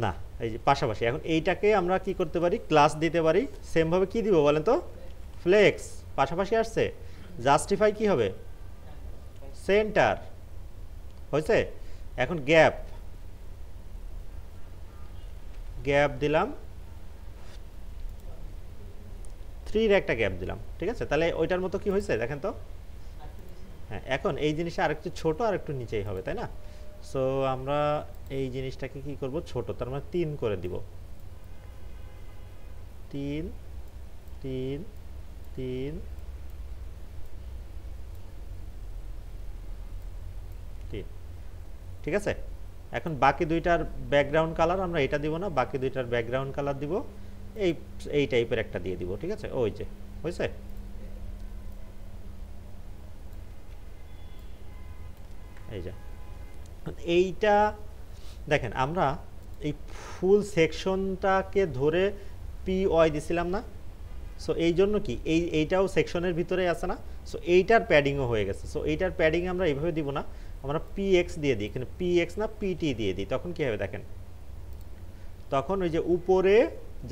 না, এই যে পাশাপাশি। এখন এইটাকে আমরা কি করতে পারি, ক্লাস দিতে পারি। সেম ভাবে কি দিব বলেন তো? ফ্লেক্স। পাশাপাশি আসছে, জাস্টিফাই কি হবে? সেন্টার। হয়েছে। এখন গ্যাপ, গ্যাপ দিলাম 3 এর একটা গ্যাপ দিলাম, ঠিক আছে। তাহলে ওইটার মতো কি হয়েছে দেখেন তো? হ্যাঁ, এখন এই জিনিসটা আরেকটু ছোট আর একটু নিচেই হবে, তাই না? সো আমরা এই জিনিসটাকে কি করব, ছোট, তার মানে 3 করে দিব। 3 3 3 3, ঠিক আছে। এখন বাকি দুইটার ব্যাকগ্রাউন্ড কালার আমরা এটা দিব না, বাকি দুইটার ব্যাকগ্রাউন্ড কালার দিব এই এই টাইপের একটা দিয়ে দিব, ঠিক আছে। ওই যে হয়েছে। এই যে এইটা দেখেন, আমরা এই ফুল সেকশনটাকে ধরে পি ওয়াই দিছিলাম না? সো এই জন্য কি এইটাও সেকশনের ভিতরে আছে না? সো এইটার প্যাডিংও হয়ে গেছে। সো এইটার প্যাডিং আমরা এইভাবে দিব না, আমরা পি এক্স দিয়ে দিই, এখানে পি এক্স না পিটি দিয়ে দিই। তখন কী হবে দেখেন, তখন ওই যে উপরে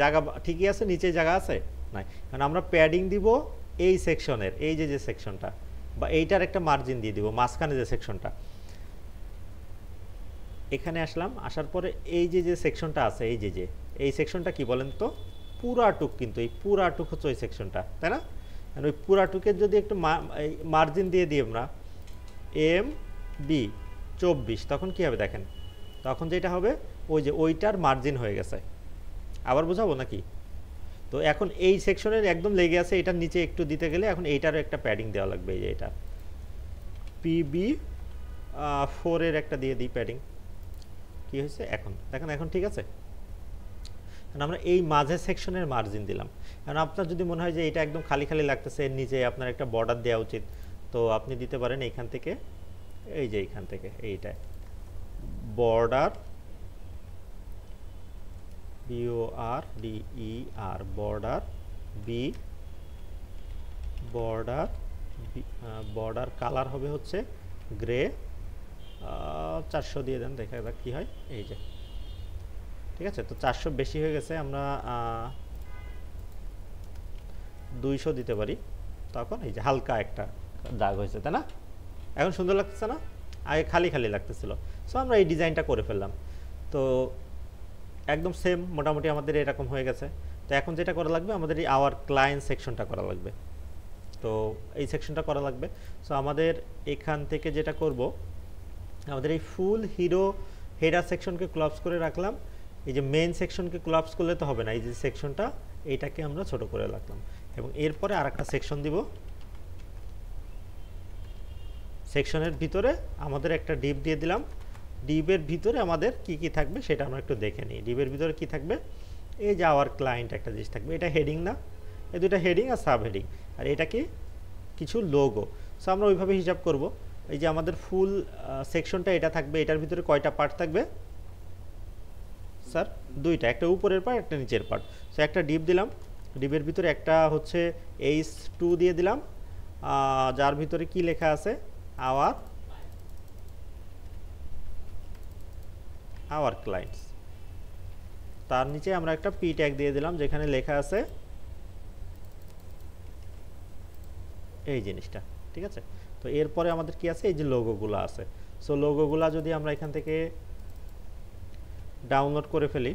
জায়গা ঠিকই আছে, নিচে জায়গা আছে নাই। কারণ আমরা প্যাডিং দিব এই সেকশনের, এই যে সেকশনটা, বা এইটার একটা মার্জিন দিয়ে দিব মাঝখানে যে সেকশনটা। এখানে আসলাম, আসার পরে এই যে সেকশনটা আছে, এই সেকশনটা কি বলেন তো? পুরাটুক। কিন্তু এই পুরাটুক হচ্ছে ওই সেকশনটা, তাই না? আর ওই পুরাটুকের যদি একটু মার্জিন দিয়ে দিই আমরা এম বি 24, তখন কি হবে দেখেন, তখন যেটা হবে ওই যে ওইটার মার্জিন হয়ে গেছে। আবার বোঝাবো নাকি? তো এখন এই সেকশনের একদম লেগে আছে, এটার নিচে একটু দিতে গেলে এখন এইটারও একটা প্যাডিং দেওয়া লাগবে। এই যে এটা পিবি 4 এর একটা দিয়ে দিই প্যাডিং। কি হয়েছে এখন দেখেন, এখন ঠিক আছে। আমরা এই মাঝের সেকশনের মার্জিন দিলাম। কারণ আপনার যদি মনে হয় যে এটা একদম খালি খালি লাগতেছে, এর নিচে আপনার একটা বর্ডার দেওয়া উচিত, তো আপনি দিতে পারেন এইখান থেকে, এই যে এইখান থেকে এইটায় border, BORDER, border B, border border colour হবে হচ্ছে গ্রে, 400 দিয়ে দেন, দেখা যাক কী হয়। এই যে ঠিক আছে। তো 400 বেশি হয়ে গেছে, আমরা 200 দিতে পারি। তখন এই যে হালকা একটা দাগ হয়েছে, তাই না? এখন সুন্দর লাগতেছে না? আগে খালি খালি লাগতেছিল। সো আমরা এই ডিজাইনটা করে ফেললাম। তো একদম সেম মোটামুটি আমাদের এরকম হয়ে গেছে। তো এখন যেটা করা লাগবে, আমাদের এই আওয়ার ক্লায়েন্ট সেকশনটা করা লাগবে। তো এই সেকশনটা করা লাগবে। সো আমাদের এখান থেকে যেটা করব, আমাদের এই ফুল হিরো হেডার সেকশনকে ক্লাবস করে রাখলাম। এই যে মেইন সেকশনকে ক্লাবস করলে তো হবে না, এই যে সেকশনটা এইটাকে আমরা ছোট করে রাখলাম, এবং এরপরে আর একটা সেকশন দিব। সেকশনের ভিতরে আমাদের একটা ডিপ দিয়ে দিলাম। ডিপের ভিতরে আমাদের কি কি থাকবে সেটা আমরা একটু দেখে নিই। ডিপের ভিতরে কি থাকবে? এই যে আওয়ার ক্লায়েন্ট একটা জিনিস থাকবে, এটা হেডিং না? এই দুটো হেডিং আর সাব হেডিং, আর এটা কি কিছু লোগো। সো আমরা ওইভাবে হিসাব করব। এই যে আমাদের ফুল সেকশনটা এটা থাকবে, এটার ভিতরে কয়টা পার্ট থাকবে স্যার? দুইটা, একটা উপরের পার্ট, একটা নিচের পার্ট। সো একটা ডিপ দিলাম, ডিপের ভিতরে একটা হচ্ছে H2 দিয়ে দিলাম, যার ভিতরে কি লেখা আছে? Our clients. তার নিচে আমরা একটা পি ট্যাগ দিয়ে দিলাম, যেখানে লেখা আছে এই জিনিসটা, ঠিক আছে। তো এরপরে আমাদের কি আছে? এই যে লোগোগুলো আছে। সো লোগোগুলো যদি আমরা এখান থেকে ডাউনলোড করে ফেলি,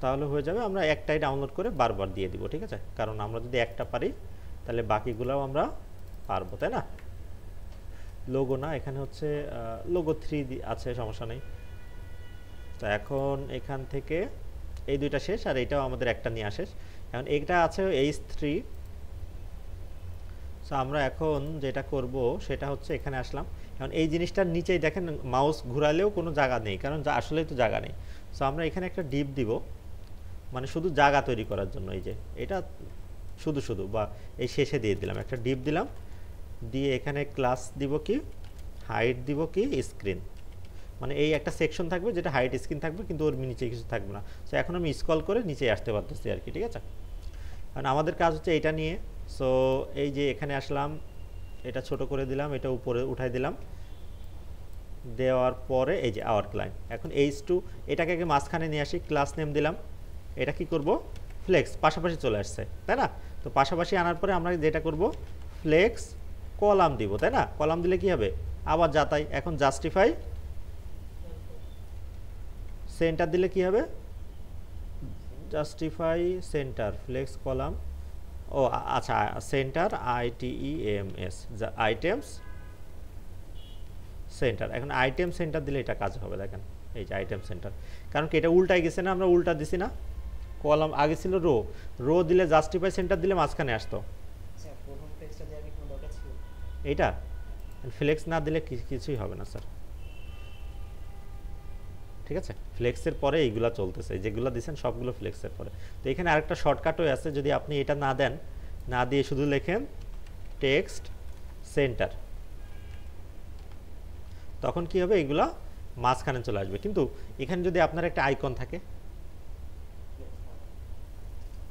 তাহলে হয়ে যাবে। আমরা একটাই ডাউনলোড করে বারবার দিয়ে দিব, ঠিক আছে। কারণ আমরা যদি একটা পারি তাহলে বাকিগুলোও আমরা পারবো, তাই না? লোগো না, এখানে হচ্ছে লোগো 3 আছে, সমস্যা নেই। তো এখন এখান থেকে এই দুইটা শেষ, আর এটাও আমাদের একটা নিয়ে আসে। এখন এইটা আছে H3। সো আমরা এখন যেটা করব সেটা হচ্ছে, এখানে আসলাম। এখন এই জিনিসটার নিচেই দেখেন মাউস ঘুরালেও কোনো জায়গা নেই, কারণ আসলেই তো জায়গা নেই। সো আমরা এখানে একটা ডিপ দিব, মানে শুধু জায়গা তৈরি করার জন্য। এই যে এটা শুধু শুধু বা এই শেষে দিয়ে দিলাম, একটা ডিপ দিলাম, দিয়ে এখানে ক্লাস দিব কি, হাইট দিব কি, স্ক্রিন। মানে এই একটা সেকশন থাকবে যেটা হাইট স্ক্রিন থাকবে, কিন্তু ওর নিচে কিছু থাকবে না। সো এখন আমি স্ক্রল করে নিচে আসতে পারতেছি আর কি, ঠিক আছে। কারণ আমাদের কাজ হচ্ছে এটা নিয়ে। সো এই যে এখানে আসলাম, এটা ছোট করে দিলাম, এটা উপরে উঠাই দিলাম, দেওয়ার পরে এই যে আওয়ার ক্লায়েন্ট। এখন H2 এটাকে আগে মাঝখানে নিয়ে আসি, ক্লাস নেম দিলাম, এটা কি করব, ফ্লেক্স, পাশাপাশি চলে আসছে তাই না। তো পাশাপাশি আনার পরে আমরা যেটা করব, ফ্লেক্স কলাম দিব তাই না। কলাম দিলে কি হবে, আবার যাতাই। এখন জাস্টিফাই সেন্টার দিলে কি হবে, জাস্টিফাই সেন্টার ফ্লেক্স কলাম, ও আচ্ছা সেন্টার ITEMS আইটেমস সেন্টার। এখন আইটেম সেন্টার দিলে এটা কাজ হবে, দেখেন এই যে আইটেম সেন্টার। কারণ কি এটা উল্টাই গেছে না, আমরা উল্টা দিছি না, কলাম আগে ছিল রো, রো দিলে জাস্টিফাই সেন্টার দিলে মাঝখানে আসতো। এইটা ফ্লেক্স না দিলে কিছুই হবে না স্যার, ঠিক আছে। ফ্লেক্সের পরে এইগুলা চলতেছে, যেগুলো দিচ্ছেন সবগুলো ফ্লেক্সের পরে। তো এখানে আরেকটা শর্টকাটও আছে, যদি আপনি এটা না দেন, না দিয়ে শুধু লেখেন টেক্সট সেন্টার, তখন কি হবে, এইগুলা মাঝখানে চলে আসবে। কিন্তু এখানে যদি আপনার একটা আইকন থাকে,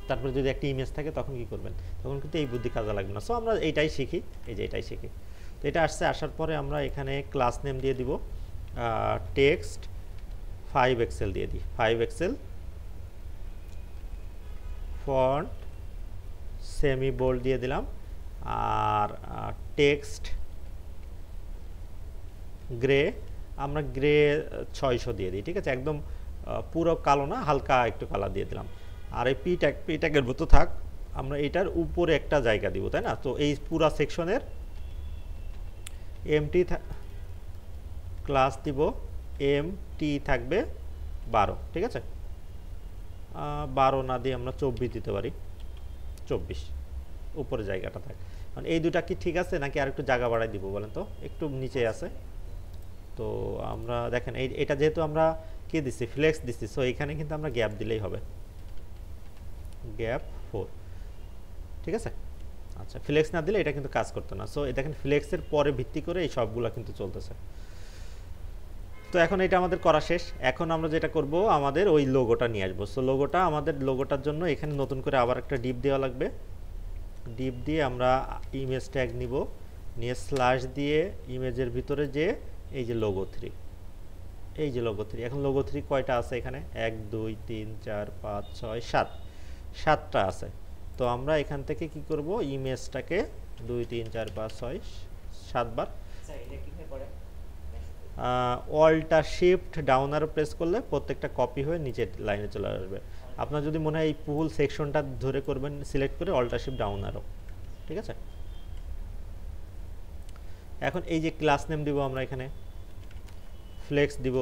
তারপরে যদি একটা ইমেজ থাকে, তখন কি করবেন, তখন কিন্তু এই বুদ্ধি কাজে লাগবে না। সো আমরা এইটাই শিখি, এই যে এটাই শিখি। তো এটা আসছে, আসার পরে আমরা এখানে ক্লাস নেম দিয়ে দিব টেক্সট 5 এক্সেল দিয়ে দিই, 5 এক্সেল ফন্ট সেমি বোল্ড দিয়ে দিলাম, আর টেক্সট গ্রে, আমরা গ্রে 600 দিয়ে দিই, ঠিক আছে। একদম পুরো কালো না, হালকা একটু কালার দিয়ে দিলাম। আর এই পি ট্যাগের মতো থাক, আমরা এটার উপরে একটা জায়গা দিব তাই না। তো এই পুরা সেকশনের এমটি ক্লাস দিব, এমটি থাকবে 12, ঠিক আছে। 12 না দিয়ে আমরা 24 দিতে পারি, 24 উপরে জায়গাটা থাকে। কারণ এই দুটা কি ঠিক আছে নাকি আর একটু জায়গা বাড়াই দিব বলেন তো, একটু নিচে আছে। তো আমরা দেখেন এটা যেহেতু আমরা কি দিচ্ছি, ফ্লেক্স দিচ্ছি, সো এখানে কিন্তু আমরা গ্যাপ দিলেই হবে, গ্যাপ 4, ঠিক আছে। আচ্ছা ফ্লেক্স না দিলে এটা কিন্তু কাজ করতো না। সো দেখেন ফ্লেক্সের পরে ভিত্তি করে এই সবগুলো কিন্তু চলতেছে। তো এখন এটা আমাদের করা শেষ। এখন আমরা যেটা করব, আমাদের ওই লোগোটা নিয়ে আসবো। সো লোগোটা, আমাদের লোগোটার জন্য এখানে নতুন করে আবার একটা ডিপ দেওয়া লাগবে। ডিপ দিয়ে আমরা ইমেজ ট্যাগ নিব, নিয়ে স্ল্যাশ দিয়ে ইমেজের ভিতরে যে এই যে লোগো 3, এই যে লোগো 3। এখন লোগো 3 কয়টা আছে এখানে, 1 2 3 4 5 6 7, 7টা আছে। তো আমরা এখান থেকে কি করব, ইমেজটাকে 2 3 4 5 6 7 বার, অল্টা শিফট ডাউন আরো প্রেস করলে প্রত্যেকটা কপি হয়ে নিচের লাইনে চলে আসবে। আপনার যদি মনে হয় এই ফুল সেকশনটা ধরে করবেন, সিলেক্ট করে অল্টা শিফট ডাউন আরো, ঠিক আছে। এখন এই যে ক্লাস নেম দিব আমরা এখানে, ফ্লেক্স দিব,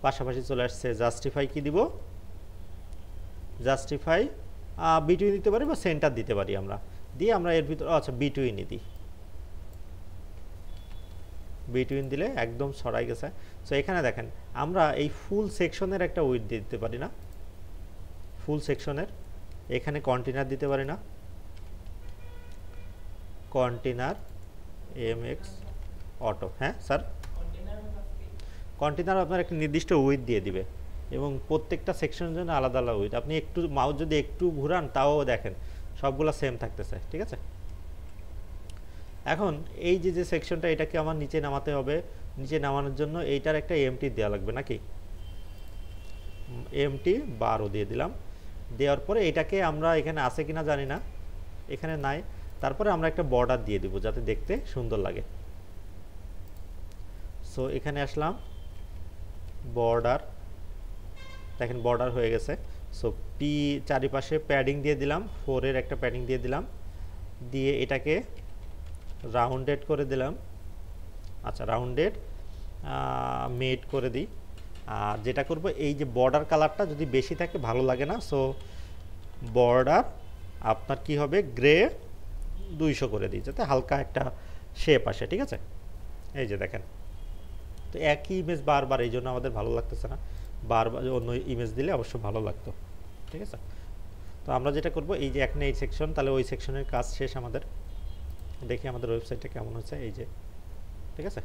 পাশাপাশি চলে আসছে জাস্টিফাই, কি দিব, জাস্টিফাই বিটুইন দিতে পারি বা সেন্টার দিতে পারি আমরা, দিয়ে আমরা এর ভিতরে আচ্ছা বিটুইনই দিই, বিটুইন দিলে একদম ছড়াই গেছে। সো এখানে দেখেন আমরা এই ফুল সেকশনের একটা উইথ দিতে পারি না, ফুল সেকশনের এখানে কন্টেনার দিতে পারি না, কন্টেনার এমএক্স অটো, হ্যাঁ স্যার, কন্টেনার আপনার একটা নির্দিষ্ট উইথ দিয়ে দিবে এবং প্রত্যেকটা সেকশনের জন্য আলাদা আলাদা উইথ। আপনি একটু মাউস যদি একটু ঘুরান তাও দেখেন সবগুলো সেম থাকতেছে, ঠিক আছে। এখন এই যে সেকশনটা, এটাকে আমার নিচে নামাতে হবে। নিচে নামানোর জন্য এইটার একটা এমটি দেওয়া লাগবে নাকি, এমটি 12 দিয়ে দিলাম। দেওয়ার পরে এটাকে আমরা এখানে আছে কিনা জানি না, এখানে নাই। তারপরে আমরা একটা বর্ডার দিয়ে দিব যাতে দেখতে সুন্দর লাগে। সো এখানে আসলাম, বর্ডার, দেখেন বর্ডার হয়ে গেছে। সো পি চারিপাশে প্যাডিং দিয়ে দিলাম, 4 এর একটা প্যাডিং দিয়ে দিলাম, দিয়ে এটাকে রাউন্ডেড করে দিলাম। আচ্ছা রাউন্ডেড মেড করে দিই। আর যেটা করব, এই যে বর্ডার কালারটা যদি বেশি থাকে ভালো লাগে না, সো বর্ডার আপনার কি হবে, গ্রে 200 করে দিই যাতে হালকা একটা শেপ আসে, ঠিক আছে। এই যে দেখেন, তো একই ইমেজ বারবার, এই জন্য আমাদের ভালো লাগতেছে না, বারবার অন্য ইমেজ দিলে অবশ্য ভালো লাগতো, ঠিক আছে। তো আমরা যেটা করব, এই যে এখানে এই সেকশন, তাহলে ওই সেকশনের কাজ শেষ আমাদের। দেখি আমাদের ওয়েবসাইটটা কেমন হচ্ছে, এই যে ঠিক আছে।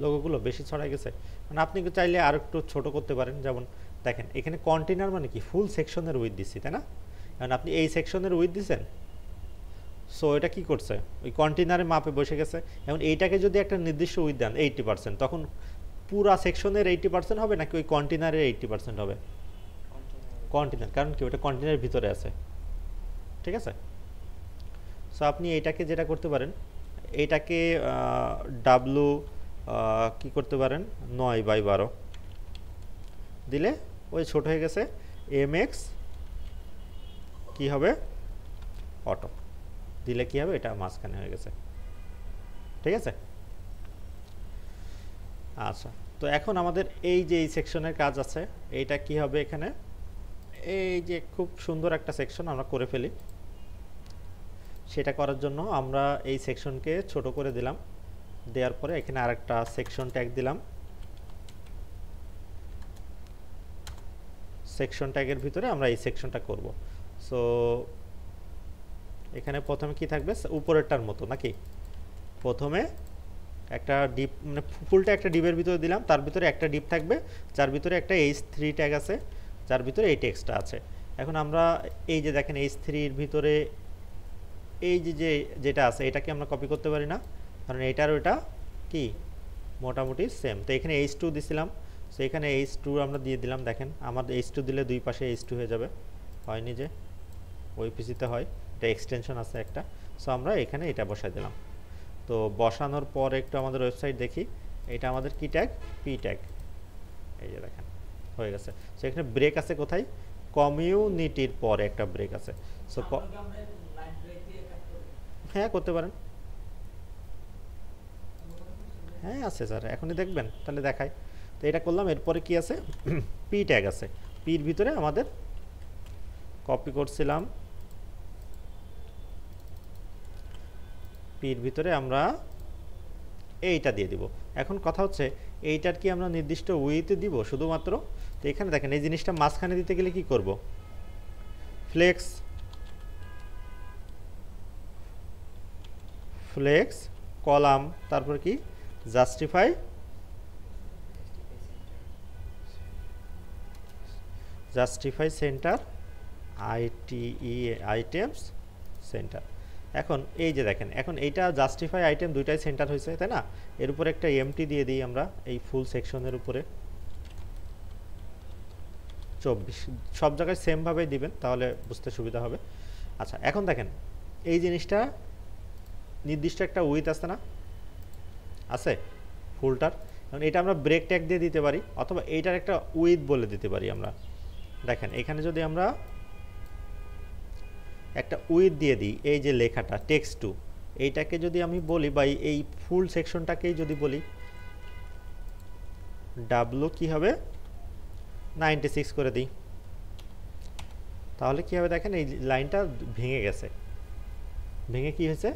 লোগোগুলো বেশি ছড়াই গেছে, মানে আপনি কি চাইলে আর একটু ছোট করতে পারেন। যেমন দেখেন এখানে কন্টেনার মানে কি ফুল সেকশনের উইথ দিচ্ছি, তাই না? কারণ আপনি এই সেকশনের উইথ দিচ্ছেন, সো এটা কি করছে ওই কন্টেনারের মাপে বসে গেছে। এখন এইটাকে যদি একটা নির্দিষ্ট উইথ দেন 80%, তখন পুরা সেকশনের 80% হবে নাকি ওই কন্টেনারের 80% হবে? কন্টেনার, কারণ কি ওটা কন্টেনারের ভিতরে আছে, ঠিক আছে? সো আপনি এইটাকে যেটা করতে পারেন, এইটাকে ডাব্লু কি করতে পারেন 9/12 দিলে ওই ছোট হয়ে গেছে। এমএক্স কি হবে অটো দিলে কি হবে, এটা মাঝখানে হয়ে গেছে, ঠিক আছে? আচ্ছা, তো এখন আমাদের এই যে এই সেকশনের কাজ আছে, এইটা কি হবে এখানে, এই যে খুব সুন্দর একটা সেকশন আমরা করে ফেলি। সেটা করার জন্য আমরা এই সেকশনকে ছোট করে দিলাম, দেওয়ার পরে এখানে আরেকটা সেকশন ট্যাগ দিলাম। সেকশন ট্যাগের ভিতরে আমরা এই সেকশনটা করব। সো এখানে প্রথমে কি থাকবে, উপরেরটার মতো নাকি, প্রথমে একটা ডিপ মানে ফুলটা একটা ডিপের ভিতরে দিলাম, তার ভিতরে একটা ডিপ থাকবে যার ভিতরে একটা H3 ট্যাগ আছে, যার ভিতরে এই টেক্সটটা আছে। এখন আমরা এই যে দেখেন H3-এর ভিতরে এই যে যেটা আছে এটাকে আমরা কপি করতে পারি না, কারণ এটার ওটা কি মোটামুটি সেম। তো এখানে H2 দিছিলাম, সো এখানে H2 আমরা দিয়ে দিলাম। দেখেন আমার H2 দিলে দুই পাশে H2 হয়ে যাবে, হয়নি যে ওই পিসিতে হয়, এটা এক্সটেনশন আছে একটা। সো আমরা এখানে এটা বসাই দিলাম। তো বসানোর পর একটু আমাদের ওয়েবসাইট দেখি, এটা আমাদের কি ট্যাগ, পি ট্যাগ, এই যে দেখেন হয়ে গেছে। সো এখানে ব্রেক আছে কোথায়, কমিউনিটির পরে একটা ব্রেক আছে। সো হ্যাঁ করতে পারেন, হ্যাঁ আছে স্যার, এখনই দেখবেন তাহলে দেখাই। তো এটা করলাম, এরপরে কি আছে পি ট্যাগ আছে, পির ভিতরে আমাদের কপি করছিলাম, পির ভিতরে আমরা এইটা দিয়ে দিব। এখন কথা হচ্ছে এইটার কি আমরা নির্দিষ্ট উইথ দিব শুধুমাত্র? তো এখানে দেখেন এই জিনিসটা মাঝখানে দিতে গেলে কি করব, ফ্লেক্স ফ্লেক্স কলাম, তারপর কি জাস্টিফাই সেন্টার আইটেমস সেন্টার। এখন এই যে দেখেন এখন এইটা জাস্টিফাই আইটেম দুইটাই সেন্টার হয়েছে, তাই না? এর উপরে একটা এমটি দিয়ে দিই আমরা এই ফুল সেকশনের উপরে 24, সব জায়গায় সেমভাবেই দিবেন তাহলে বুঝতে সুবিধা হবে। আচ্ছা এখন দেখেন এই জিনিসটা নির্দিষ্ট একটা উইথ আছে না, আছে ফুলটার। এখন এটা আমরা ব্রেক ট্যাগ দিয়ে দিতে পারি, অথবা এইটার একটা উইথ বলে দিতে পারি আমরা। দেখেন এখানে যদি আমরা একটা উইথ দিয়ে দিই, এই যে লেখাটা টেক্সট টু, এইটাকে যদি আমি বলি বা এই ফুল সেকশনটাকেই যদি বলি ডাব্লু কি হবে 96 করে দিই, তাহলে কি হবে দেখেন এই লাইনটা ভেঙে গেছে, ভেঙে কি হয়েছে।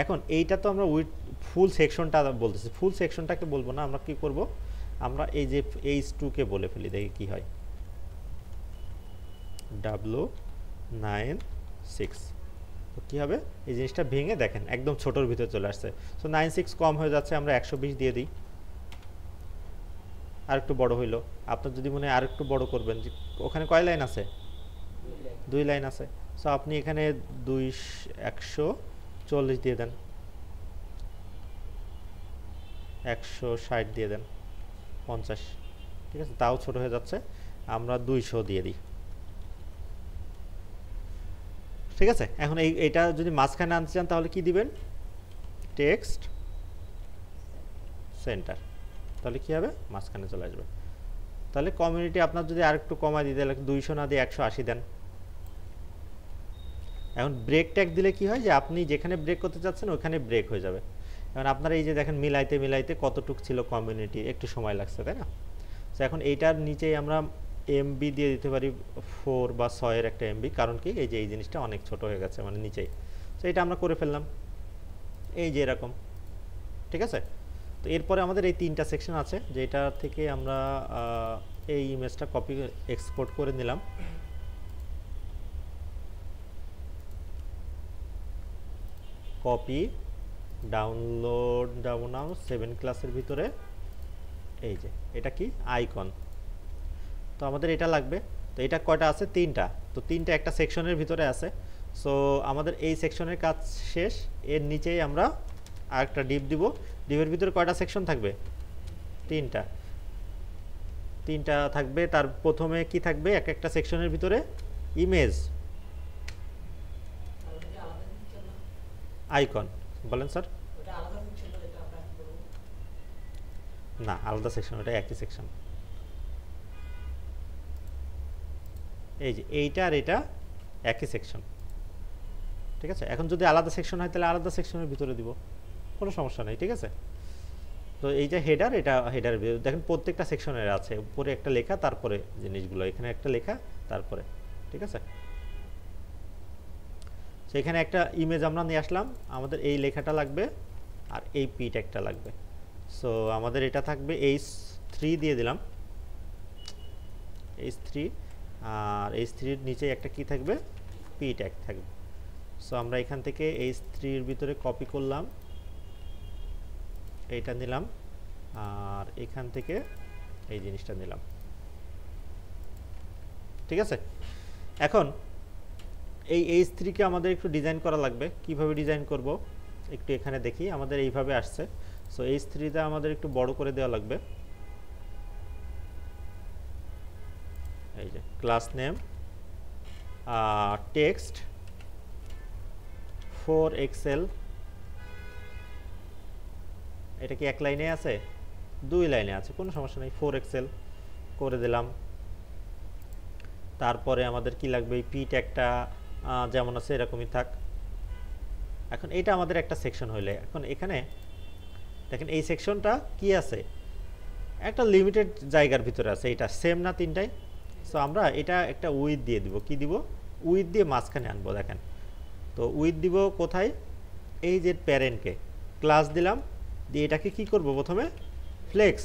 এখন এইটা তো আমরা উইথ ফুল সেকশনটা বলতেছি, ফুল সেকশনটাকে বলবো না, আমরা কি করব, আমরা এই যে H2 কে বলে ফেলি, দেখি কি হয়, W96। তো কী হবে এই জিনিসটা ভেঙে দেখেন একদম ছোটোর ভিতরে চলে আসছে। সো 96 কম হয়ে যাচ্ছে, আমরা 120 দিয়ে দিই, আর একটু বড় হইলো। আপনার যদি মনে হয় আর একটু বড় করবেন, যে ওখানে কয় লাইন আছে, 2 লাইন আছে। সো আপনি এখানে 140 দিয়ে দেন, 160 দিয়ে দেন, 50, ঠিক আছে, তাও ছোট হয়ে যাচ্ছে, আমরা 200 দিয়ে দিই, ঠিক আছে। এখন এইটা যদি মাঝখানে আনতে চান তাহলে কি দিবেন, টেক্সট সেন্টার, তাহলে কি হবে মাঝখানে চলে আসবে। তাহলে কমিউনিটি আপনার যদি আর একটু কমায় দিতে, 200 না দিয়ে 180 দেন। এখন ব্রেক ট্যাগ দিলে কি হয় যে আপনি যেখানে ব্রেক করতে চাচ্ছেন ওখানে ব্রেক হয়ে যাবে। এখন আপনারা এই যে দেখেন মিলাইতে মিলাইতে কতটুক ছিল কমিউনিটি, একটু সময় লাগছে, তাই না? তো এখন এইটার নিচেই আমরা এমবি দিয়ে দিতে পারি 4 বা 6 এর একটা এমবি, কারণ কি এই যে এই জিনিসটা অনেক ছোট হয়ে গেছে মানে নিচেই। তো এটা আমরা করে ফেললাম এই যে এরকম, ঠিক আছে। তো এরপরে আমাদের এই 3টা সেকশন আছে, যেটা থেকে আমরা এই ইমেজটা কপি এক্সপোর্ট করে নিলাম। কপি ডাউনলোড যাব নাও 7 ক্লাসের ভিতরে, এই যে এটা কি আইকন, তো আমাদের এটা লাগবে। তো এটা কয়টা আছে? 3টা। তো 3টা একটা সেকশনের ভিতরে আছে। সো আমাদের এই সেকশনের কাজ শেষ। এর নিচেই আমরা আরেকটা ডিপ দিব। ডিপের ভিতরে কয়টা সেকশন থাকবে? 3টা। 3টা থাকবে। তার প্রথমে কি থাকবে? এক একটা সেকশনের ভিতরে ইমেজ, আইকন। বলেন স্যার। না, আলাদা সেকশন, এটা একই সেকশন। এই যে এইটা আর এটা একই সেকশন, ঠিক আছে। এখন যদি আলাদা সেকশন হয় তাহলে আলাদা সেকশনের ভিতরে দিব, কোনো সমস্যা নেই, ঠিক আছে। তো এই যে হেডার, এটা হেডার দেখেন প্রত্যেকটা সেকশনের আছে, উপরে একটা লেখা, তারপরে জিনিসগুলো, এখানে একটা লেখা, তারপরে, ঠিক আছে। তো এখানে একটা ইমেজ আমরা নিয়ে আসলাম, আমাদের এই লেখাটা লাগবে আর এই পি ট্যাগটা লাগবে। সো আমাদের এটা থাকবে H3 দিয়ে দিলাম, H3, আর H3 এর নিচে একটা কি থাকবে? পি ট্যাগ থাকবে। সো আমরা এখান থেকে H3 এর ভিতরে কপি করলাম, এইটা নিলাম, আর এখান থেকে এই জিনিসটা নিলাম, ঠিক আছে। এখন এই H3 কে আমাদের একটু ডিজাইন করা লাগবে। কিভাবে ডিজাইন করব একটু এখানে দেখি। আমাদের এইভাবে আসছে। সো H3 টা আমাদের একটু বড় করে দেওয়া লাগবে। এই যে ক্লাস নেম টেক্সট 4 এক্সেল, এটা কি এক লাইনে আছে? 2 লাইনে আছে, কোনো সমস্যা নেই। 4 এক্সেল করে দিলাম। তারপরে আমাদের কি লাগবে? এই পি ট্যাগটা যেমন আছে এরকমই থাক। এখন এটা আমাদের একটা সেকশন হইলে, এখন এখানে দেখেন এই সেকশনটা কি আছে? একটা লিমিটেড জায়গার ভিতরে আছে। এটা সেম না তিনটাই? সো আমরা এটা একটা উইথ দিয়ে দিব। কি দিব? উইথ দিয়ে মাঝখানে আনবো। দেখেন, তো উইথ দিব কোথায়? এই যে প্যারেন্টকে ক্লাস দিলাম, দিয়ে এটাকে কি করব? প্রথমে ফ্লেক্স,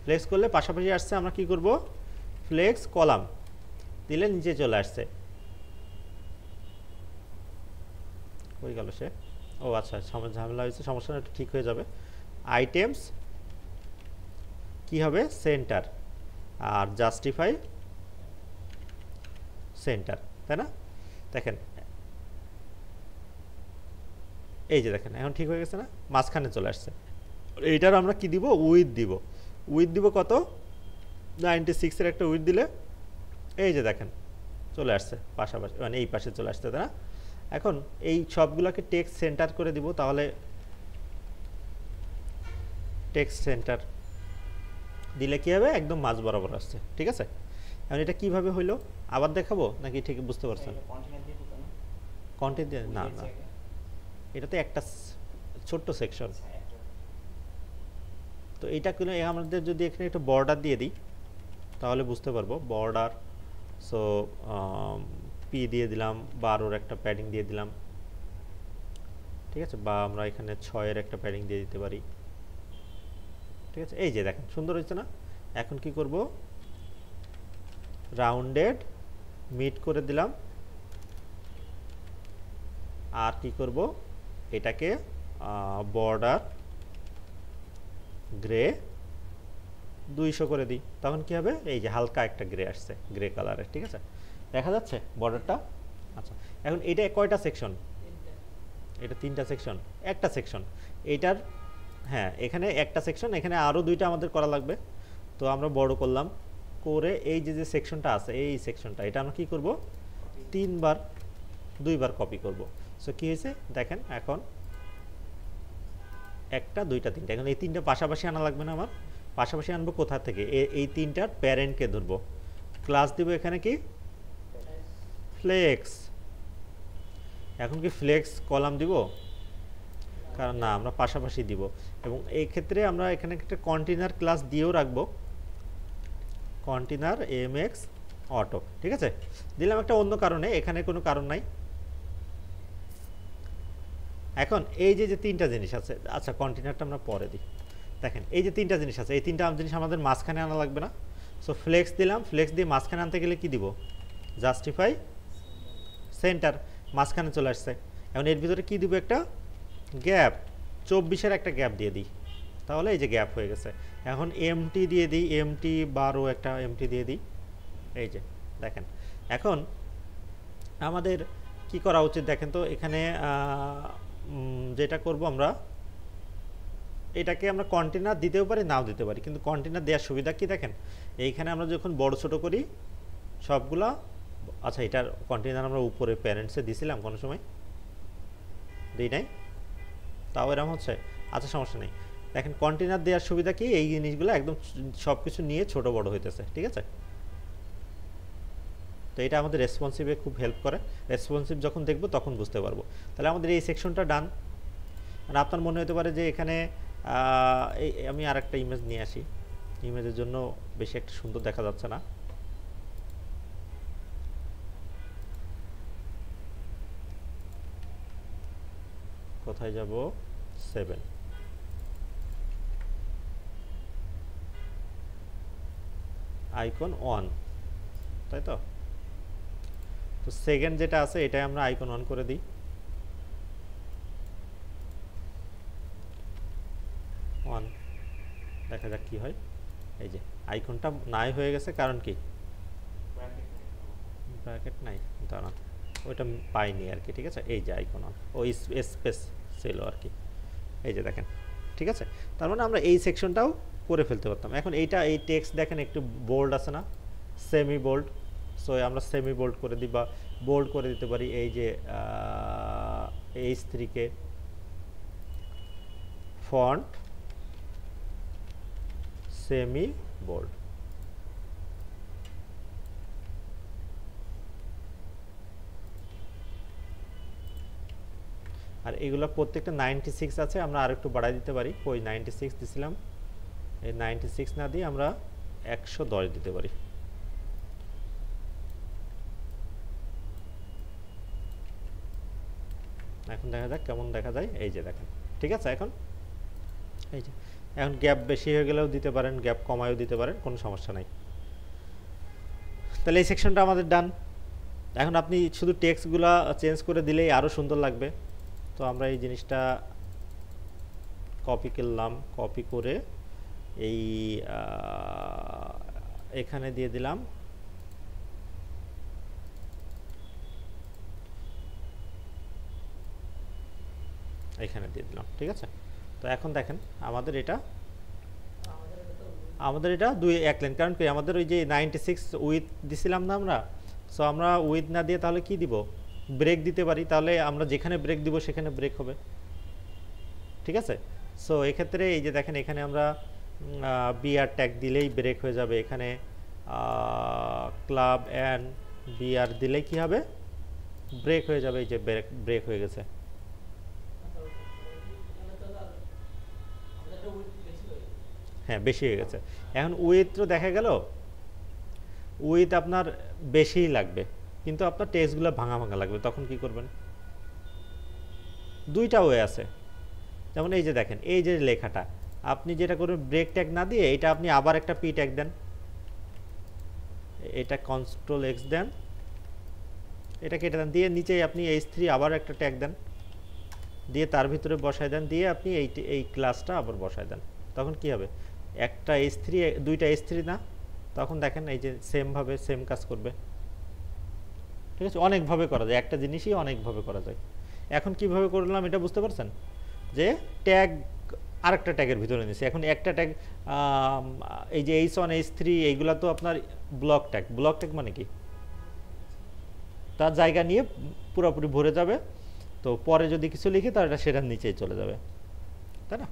ফ্লেক্স করলে পাশাপাশি আসছে, আমরা কি করব? ফ্লেক্স কলাম দিলে নিচে চলে আসছে। হয়ে গেল সে। ও আচ্ছা, ঝামেলা হয়েছে, সমস্যা না, ঠিক হয়ে যাবে। আইটেমস কি হবে? সেন্টার, আর জাস্টিফাই সেন্টার, তাই না? দেখেন এই যে দেখেন এখন ঠিক হয়ে গেছে না? মাঝখানে চলে আসছে। এইটার আমরা কি দিব? উইথ দিব। উইথ দিব কত? 96 এর একটা উইথ দিলে এই যে দেখেন চলে আসছে পাশাপাশি, মানে এই পাশে চলে আসছে, তাই না? এখন এই সবগুলোকে টেক্সট সেন্টার করে দিব। তাহলে টেক্সট সেন্টার দিলে কি হবে? একদম মাঝ বরাবর আসছে, ঠিক আছে। এখন এটা কিভাবে হইলো আবার দেখাবো নাকি ঠিক বুঝতে পারছেন? কন্টেন্ট দিয়ে না, না, এটা তো একটা ছোট্ট সেকশন। তো এইটা কিনে আমাদের যদি এখানে একটা বর্ডার দিয়ে দিই তাহলে বুঝতে পারবো। বর্ডার, সো পি দিয়ে দিলাম, 12-র একটা প্যাডিং দিয়ে দিলাম, ঠিক আছে। বা আমরা এখানে 6-এর একটা প্যাডিং দিয়ে দিতে পারি, ঠিক আছে। এই যে দেখেন সুন্দর হয়েছে না? এখন কি করব? রাউন্ডেড মিড করে দিলাম, আর কি করব? এটাকে বর্ডার গ্রে 200 করে দিই। তখন কি হবে? এই যে হালকা একটা গ্রে আসছে, গ্রে কালারের, ঠিক আছে। দেখা যাচ্ছে বর্ডারটা? আচ্ছা, এখন এটা কয়টা সেকশন? এটা 3টা সেকশন, একটা সেকশন এইটার। হ্যাঁ, এখানে একটা সেকশন, এখানে আরও 2টা আমাদের করা লাগবে। তো আমরা বড় করলাম, করে এই যে যে সেকশনটা আছে, এই সেকশনটা, এটা আমরা কি করব? 2বার কপি করব। সো কি হয়েছে দেখেন, এখন 1টা 2টা 3টা, এখন এই 3টা পাশাপাশি আনা লাগবে না আমার? পাশাপাশি আনবো কোথা থেকে? এই 3টার প্যারেন্টকে ধরবো, ক্লাস দিব এখানে কি? ফ্লেক্স। এখন কি ফ্লেক্স কলাম দিব? কারণ না, আমরা পাশাপাশি দিব। এবং এই ক্ষেত্রে আমরা এখানে একটা কন্টেনার ক্লাস দিয়েও রাখবো, কন্টেনার mx অটো, ঠিক আছে। দিলাম একটা অন্য কারণে, এখানে কোনো কারণ নাই। এখন এই যে যে 3টা জিনিস আছে, আচ্ছা কন্টেনারটা আমরা পরে দিই। দেখেন এই যে 3টা জিনিস আছে, এই 3টা জিনিস আমাদের মাঝখানে আনা লাগবে না? সো ফ্লেক্স দিলাম, ফ্লেক্স দিয়ে মাঝখানে আনতে গেলে কি দিব? জাস্টিফাই সেন্টার, মাঝখানে চলে আসছে। এখন এর ভিতরে কি দিব? একটা গ্যাপ, 24-এর একটা গ্যাপ দিয়ে দিই, তাহলে এই যে গ্যাপ হয়ে গেছে। এখন এমটি দিয়ে দিই, এমটি 12 একটা এমটি দিয়ে দিই, এই যে দেখেন। এখন আমাদের কি করা উচিত দেখেন তো, এখানে যেটা করব আমরা, এটাকে আমরা কন্টেনার দিতেও পারি নাও দিতে পারি, কিন্তু কন্টেনার দেওয়ার সুবিধা কি দেখেন, এইখানে আমরা যখন বড় ছোট করি সবগুলা, আচ্ছা এটার কন্টেনার আমরা উপরে প্যারেন্টসে দিছিলাম কোনো সময়, দিই নাই, তাও এরকম হচ্ছে। আচ্ছা সমস্যা নেই, দেখেন কন্টেনার দেওয়ার সুবিধা কি, এই জিনিসগুলো একদম সব কিছু নিয়ে ছোট বড় হইতেছে, ঠিক আছে। তো এটা আমাদের রেসপন্সিভে খুব হেল্প করে, রেসপন্সিভ যখন দেখব তখন বুঝতে পারবো। তাহলে আমাদের এই সেকশনটা ডান। আর আপনার মনে হতে পারে যে এখানে এই আমি আর একটা ইমেজ নিয়ে আসি, ইমেজের জন্য বেশি একটা সুন্দর দেখা যাচ্ছে না। কোথায় যাব, 7, আইকন 1, তাই তো। তো সেকেন্ড যেটা আছে এটাই আমরা আইকন 1 করে দিই, 1, দেখা যাক কি হয়। এই যে আইকনটা নাই হয়ে গেছে, কারণ কি, ব্র্যাকেট নাই, দাঁড়ান ওইটা পাইনি আর কি, ঠিক আছে। এই যে আইকন 1, ও স্পেস ছিল আর কি, এই যে দেখেন, ঠিক আছে। তার মানে আমরা এই সেকশনটাও করে ফেলতে পারতাম। এখন এইটা, এই টেক্সট দেখেন একটু বোল্ড আছে না, সেমি বোল্ড, সো আমরা সেমি বোল্ড করে দিই বা বোল্ড করে দিতে পারি। এই যে H3 কে ফন্ট সেমি বোল্ড, আর এগুলো প্রত্যেকটা 96 আছে, আমরা আর একটু বাড়াই দিতে পারি। ওই 96 দিছিলাম, এই 96 না দিয়ে আমরা 110 দিতে পারি। এখন দেখা যাক কেমন দেখা যায়, এই যে দেখেন, ঠিক আছে। এখন এই যে, এখন গ্যাপ বেশি হয়ে গেলেও দিতে পারেন, গ্যাপ কমায়ও দিতে পারেন, কোনো সমস্যা নাই। তাহলে এই সেকশনটা আমাদের ডান। এখন আপনি শুধু টেক্সটগুলো চেঞ্জ করে দিলেই আরও সুন্দর লাগবে। তো আমরা এই জিনিসটা কপি করলাম, কপি করে এই এখানে দিয়ে দিলাম, এখানে দিয়ে দিলাম, ঠিক আছে। তো এখন দেখেন আমাদের এটা দুই এক লাইন, কারণ কি আমাদের ওই যে 96 উইথ দিছিলাম না আমরা, সো আমরা উইথ না দিয়ে তাহলে কি দিব, ব্রেক দিতে পারি, তাহলে আমরা যেখানে ব্রেক দিব সেখানে ব্রেক হবে, ঠিক আছে। সো এক্ষেত্রে এই যে দেখেন, এখানে আমরা বিআর ট্যাগ দিলেই ব্রেক হয়ে যাবে, এখানে ক্লাব অ্যান্ড বিআর দিলেই কি হবে, ব্রেক হয়ে যাবে, এই যে ব্রেক হয়ে গেছে। হ্যাঁ বেশি হয়ে গেছে। এখন উইথ তো দেখা গেল উইথ আপনার বেশিই লাগবে, কিন্তু আপনার টেক্সটগুলো ভাঙা ভাঙা লাগবে, তখন কি করবেন, দুইটা ওয়ে আছে। যেমন এই যে দেখেন, এই যে লেখাটা আপনি যেটা করবেন, ব্রেক ট্যাগ না দিয়ে এটা আপনি আবার একটা পি ট্যাগ দেন, এটা কন্ট্রোল এক্স দেন, এটা কেটে দেন, দিয়ে নিচেই আপনি H3 আবার একটা ট্যাগ দেন, দিয়ে তার ভিতরে বসায় দেন, দিয়ে আপনি এই ক্লাসটা আবার বসায় দেন, তখন কি হবে, একটা H3 দুইটা H3 না, তখন দেখেন এই যে সেমভাবে সেম কাজ করবে, ঠিক আছে। অনেকভাবে করা যায়, একটা জিনিসই অনেকভাবে করা যায়। এখন কিভাবে করলাম এটা বুঝতে পারছেন, যে ট্যাগ আরেকটা ট্যাগের ভিতরে নিয়েছি। এখন একটা ট্যাগ, এই যে H1 H3 এইগুলা তো আপনার ব্লক ট্যাগ, ব্লক ট্যাগ মানে কি, তার জায়গা নিয়ে পুরোপুরি ভরে যাবে, তো পরে যদি কিছু লিখি তাহলে এটা সেটার নিচেই চলে যাবে, তাই না।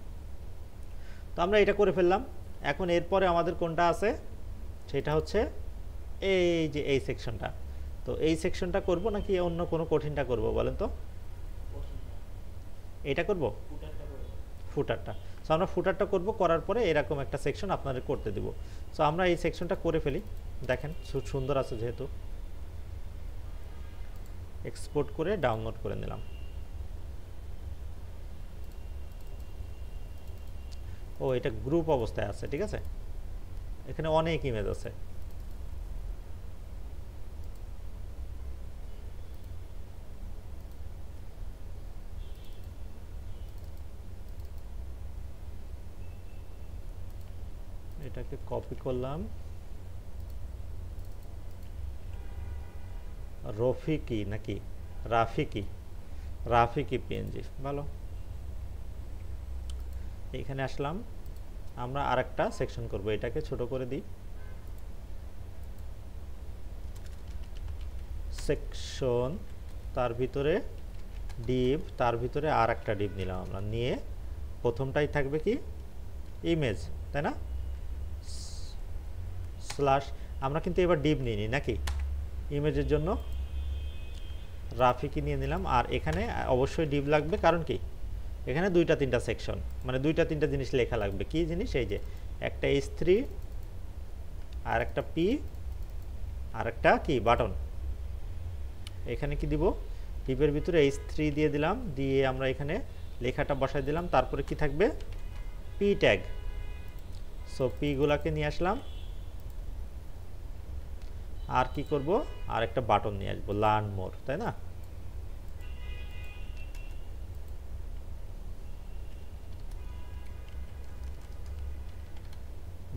তো আমরা এটা করে ফেললাম। এখন এরপরে আমাদের কোনটা আছে, সেটা হচ্ছে এই যে এই সেকশনটা। তো এই সেকশনটা করব নাকি অন্য কোনো কঠিনটা করব বলেন তো, এটা করব, ফুটারটা। সো আমরা ফুটারটা করব, করার পরে এরকম একটা সেকশন আপনাদের করতে দিব। সো আমরা এই সেকশনটা করে ফেলি, দেখেন সুন্দর আছে, যেহেতু এক্সপোর্ট করে ডাউনলোড করে নিলাম। ও এটা গ্রুপ অবস্থায় আছে, ঠিক আছে, এখানে অনেক ইমেজ আছে। এটাকে কপি করলাম, রফিকি নাকি রাফিকি, রাফিকি পিএনজি, ভালো। এখানে আসলাম, আমরা আরেকটা সেকশন করব, এটাকে ছোট করে দিই, সেকশন, তার ভিতরে ডিভ, তার ভিতরে আর একটা ডিভ নিলাম আমরা, নিয়ে প্রথমটাই থাকবে কি ইমেজ, তাই না, স্ল্যাশ, আমরা কিন্তু এবার ডিভ নিইনি নাকি, ইমেজের জন্য রাফিকি নিয়ে নিলাম। আর এখানে অবশ্যই ডিভ লাগবে, কারণ কি এখানে দুইটা তিনটা সেকশন, মানে দুইটা তিনটা জিনিস লেখা লাগবে। কি জিনিস, এই যে একটা H3 আর একটা P আর একটা কি বাটন। এখানে কি দিব, ডিভের ভিতরে H3 দিয়ে দিলাম, দিয়ে আমরা এখানে লেখাটা বসাই দিলাম, তারপরে কি থাকবে P ট্যাগ। সো P গুলাকে নিয়ে আসলাম, আর কি করব, আর একটা বাটন নিয়ে আসবো, লার্ন মোর, তাই না,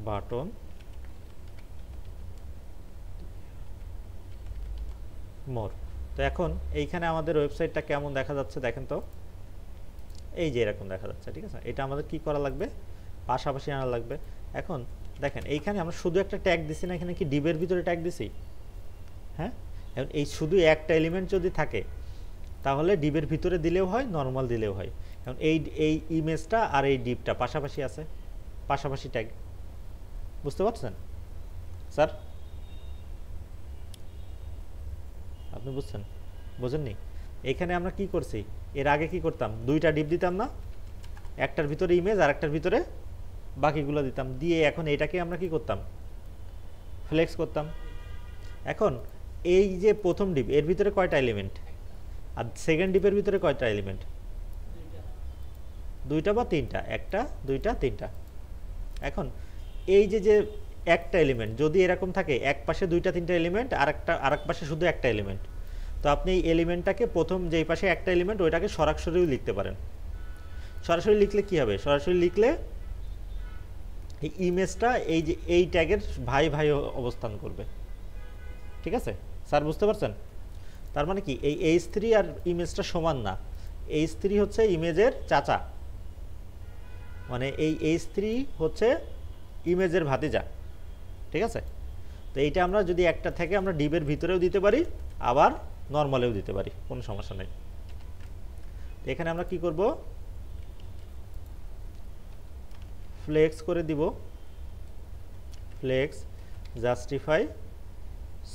বাটন মোর। তো এখন এইখানে আমাদের ওয়েবসাইটটা কেমন দেখা যাচ্ছে দেখেন তো, এই যে এরকম দেখা যাচ্ছে, ঠিক আছে। এটা আমাদের কি করা লাগবে, পাশাপাশি আনা লাগবে। এখন দেখেন এইখানে আমরা শুধু একটা ট্যাগ দিছি না, এখানে কি ডিবের ভিতরে ট্যাগ দিছি, হ্যাঁ। এখন এই শুধু একটা এলিমেন্ট যদি থাকে তাহলে ডিবের ভিতরে দিলেও হয়, নর্মাল দিলেও হয়। এখন এই ইমেজটা আর এই ডিবটা পাশাপাশি আছে, পাশাপাশি ট্যাগ, বুঝতে পারছেন স্যার, আপনি বুঝছেন, বোঝেননি? এখানে আমরা কি করছি, এর আগে কি করতাম, দুইটা ডিপ দিতাম না, একটার ভিতরে ইমেজ আর একটার ভিতরে বাকিগুলো দিতাম, দিয়ে এখন এটাকে আমরা কি করতাম, ফ্লেক্স করতাম। এখন এই যে প্রথম ডিপ, এর ভিতরে কয়টা এলিমেন্ট, আর সেকেন্ড ডিপের ভিতরে কয়টা এলিমেন্ট, দুইটা বা তিনটা, একটা দুইটা তিনটা। এখন এই যে যে একটা এলিমেন্ট যদি এরকম থাকে, এক পাশে দুইটা তিনটা এলিমেন্ট, আরেক পাশে শুধু একটা এলিমেন্ট, তো আপনি এই এলিমেন্টটাকে প্রথম যেই পাশে একটা এলিমেন্ট ওইটাকে সরাসরিও লিখতে পারেন। সরাসরি লিখলে কি হবে, সরাসরি লিখলে এই ইমেজটা এই যে এই ট্যাগের ভাই ভাই অবস্থান করবে, ঠিক আছে স্যার, বুঝতে পারছেন? তার মানে কি এই H3 আর ইমেজটা সমান না, H3 হচ্ছে ইমেজের চাচা, মানে এই H3 হচ্ছে ইমেজের ভাতিজা, ঠিক আছে। তো এইটা আমরা যদি একটা থেকে আমরা ডিবের ভিতরেও দিতে পারি, আবার নর্মালেও দিতে পারি, কোনো সমস্যা নেই। তো এখানে আমরা কি করব, ফ্লেক্স করে দিব, ফ্লেক্স জাস্টিফাই,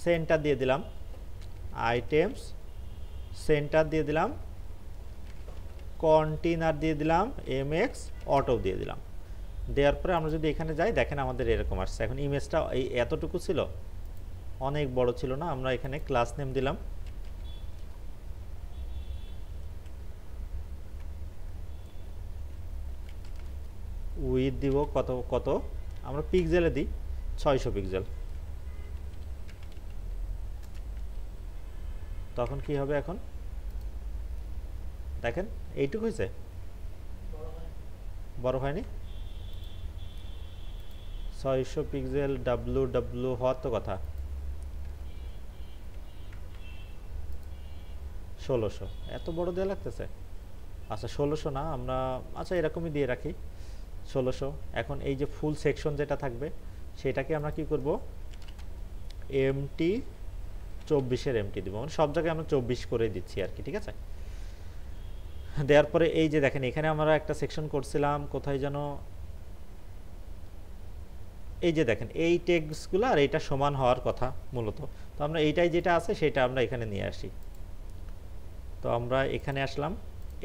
সেন্টার দিয়ে দিলাম, আইটেমস সেন্টার দিয়ে দিলাম, কন্টেনার দিয়ে দিলাম, এমএক্স অটো দিয়ে দিলাম। দেওয়ার পরে আমরা যদি এখানে যাই, দেখেন আমাদের এরকম আসছে। এখন ইমেজটা এই এতটুকু ছিল, অনেক বড় ছিল না, আমরা এখানে ক্লাস নেম দিলাম, উইথ দিব কত কত, আমরা পিক্সেলে দিই 600 পিক্সেল। তখন কি হবে, এখন দেখেন এইটুকু হয়েছে, বড় হয়নি, 600 পিক্সেল ডাব্লু হওয়ার তো কথা, 1600, এত বড় দেওয়া লাগতেছে। আচ্ছা 1600 না, আমরা আচ্ছা এরকমই দিয়ে রাখি 1600। এখন এই যে ফুল সেকশন যেটা থাকবে সেটাকে আমরা কি করব, এমটি 24-এর এমটি দিব, মানে সব জায়গায় আমরা 24 করে দিচ্ছি আর কি, ঠিক আছে। দেওয়ার পরে এই যে দেখেন এখানে আমরা একটা সেকশন করছিলাম, কোথায় যেন, এই যে দেখেন এই টেক্সটগুলো আর এইটা সমান হওয়ার কথা মূলত, তো আমরা এইটাই যেটা আছে সেটা আমরা এখানে নিয়ে আসি। তো আমরা এখানে আসলাম,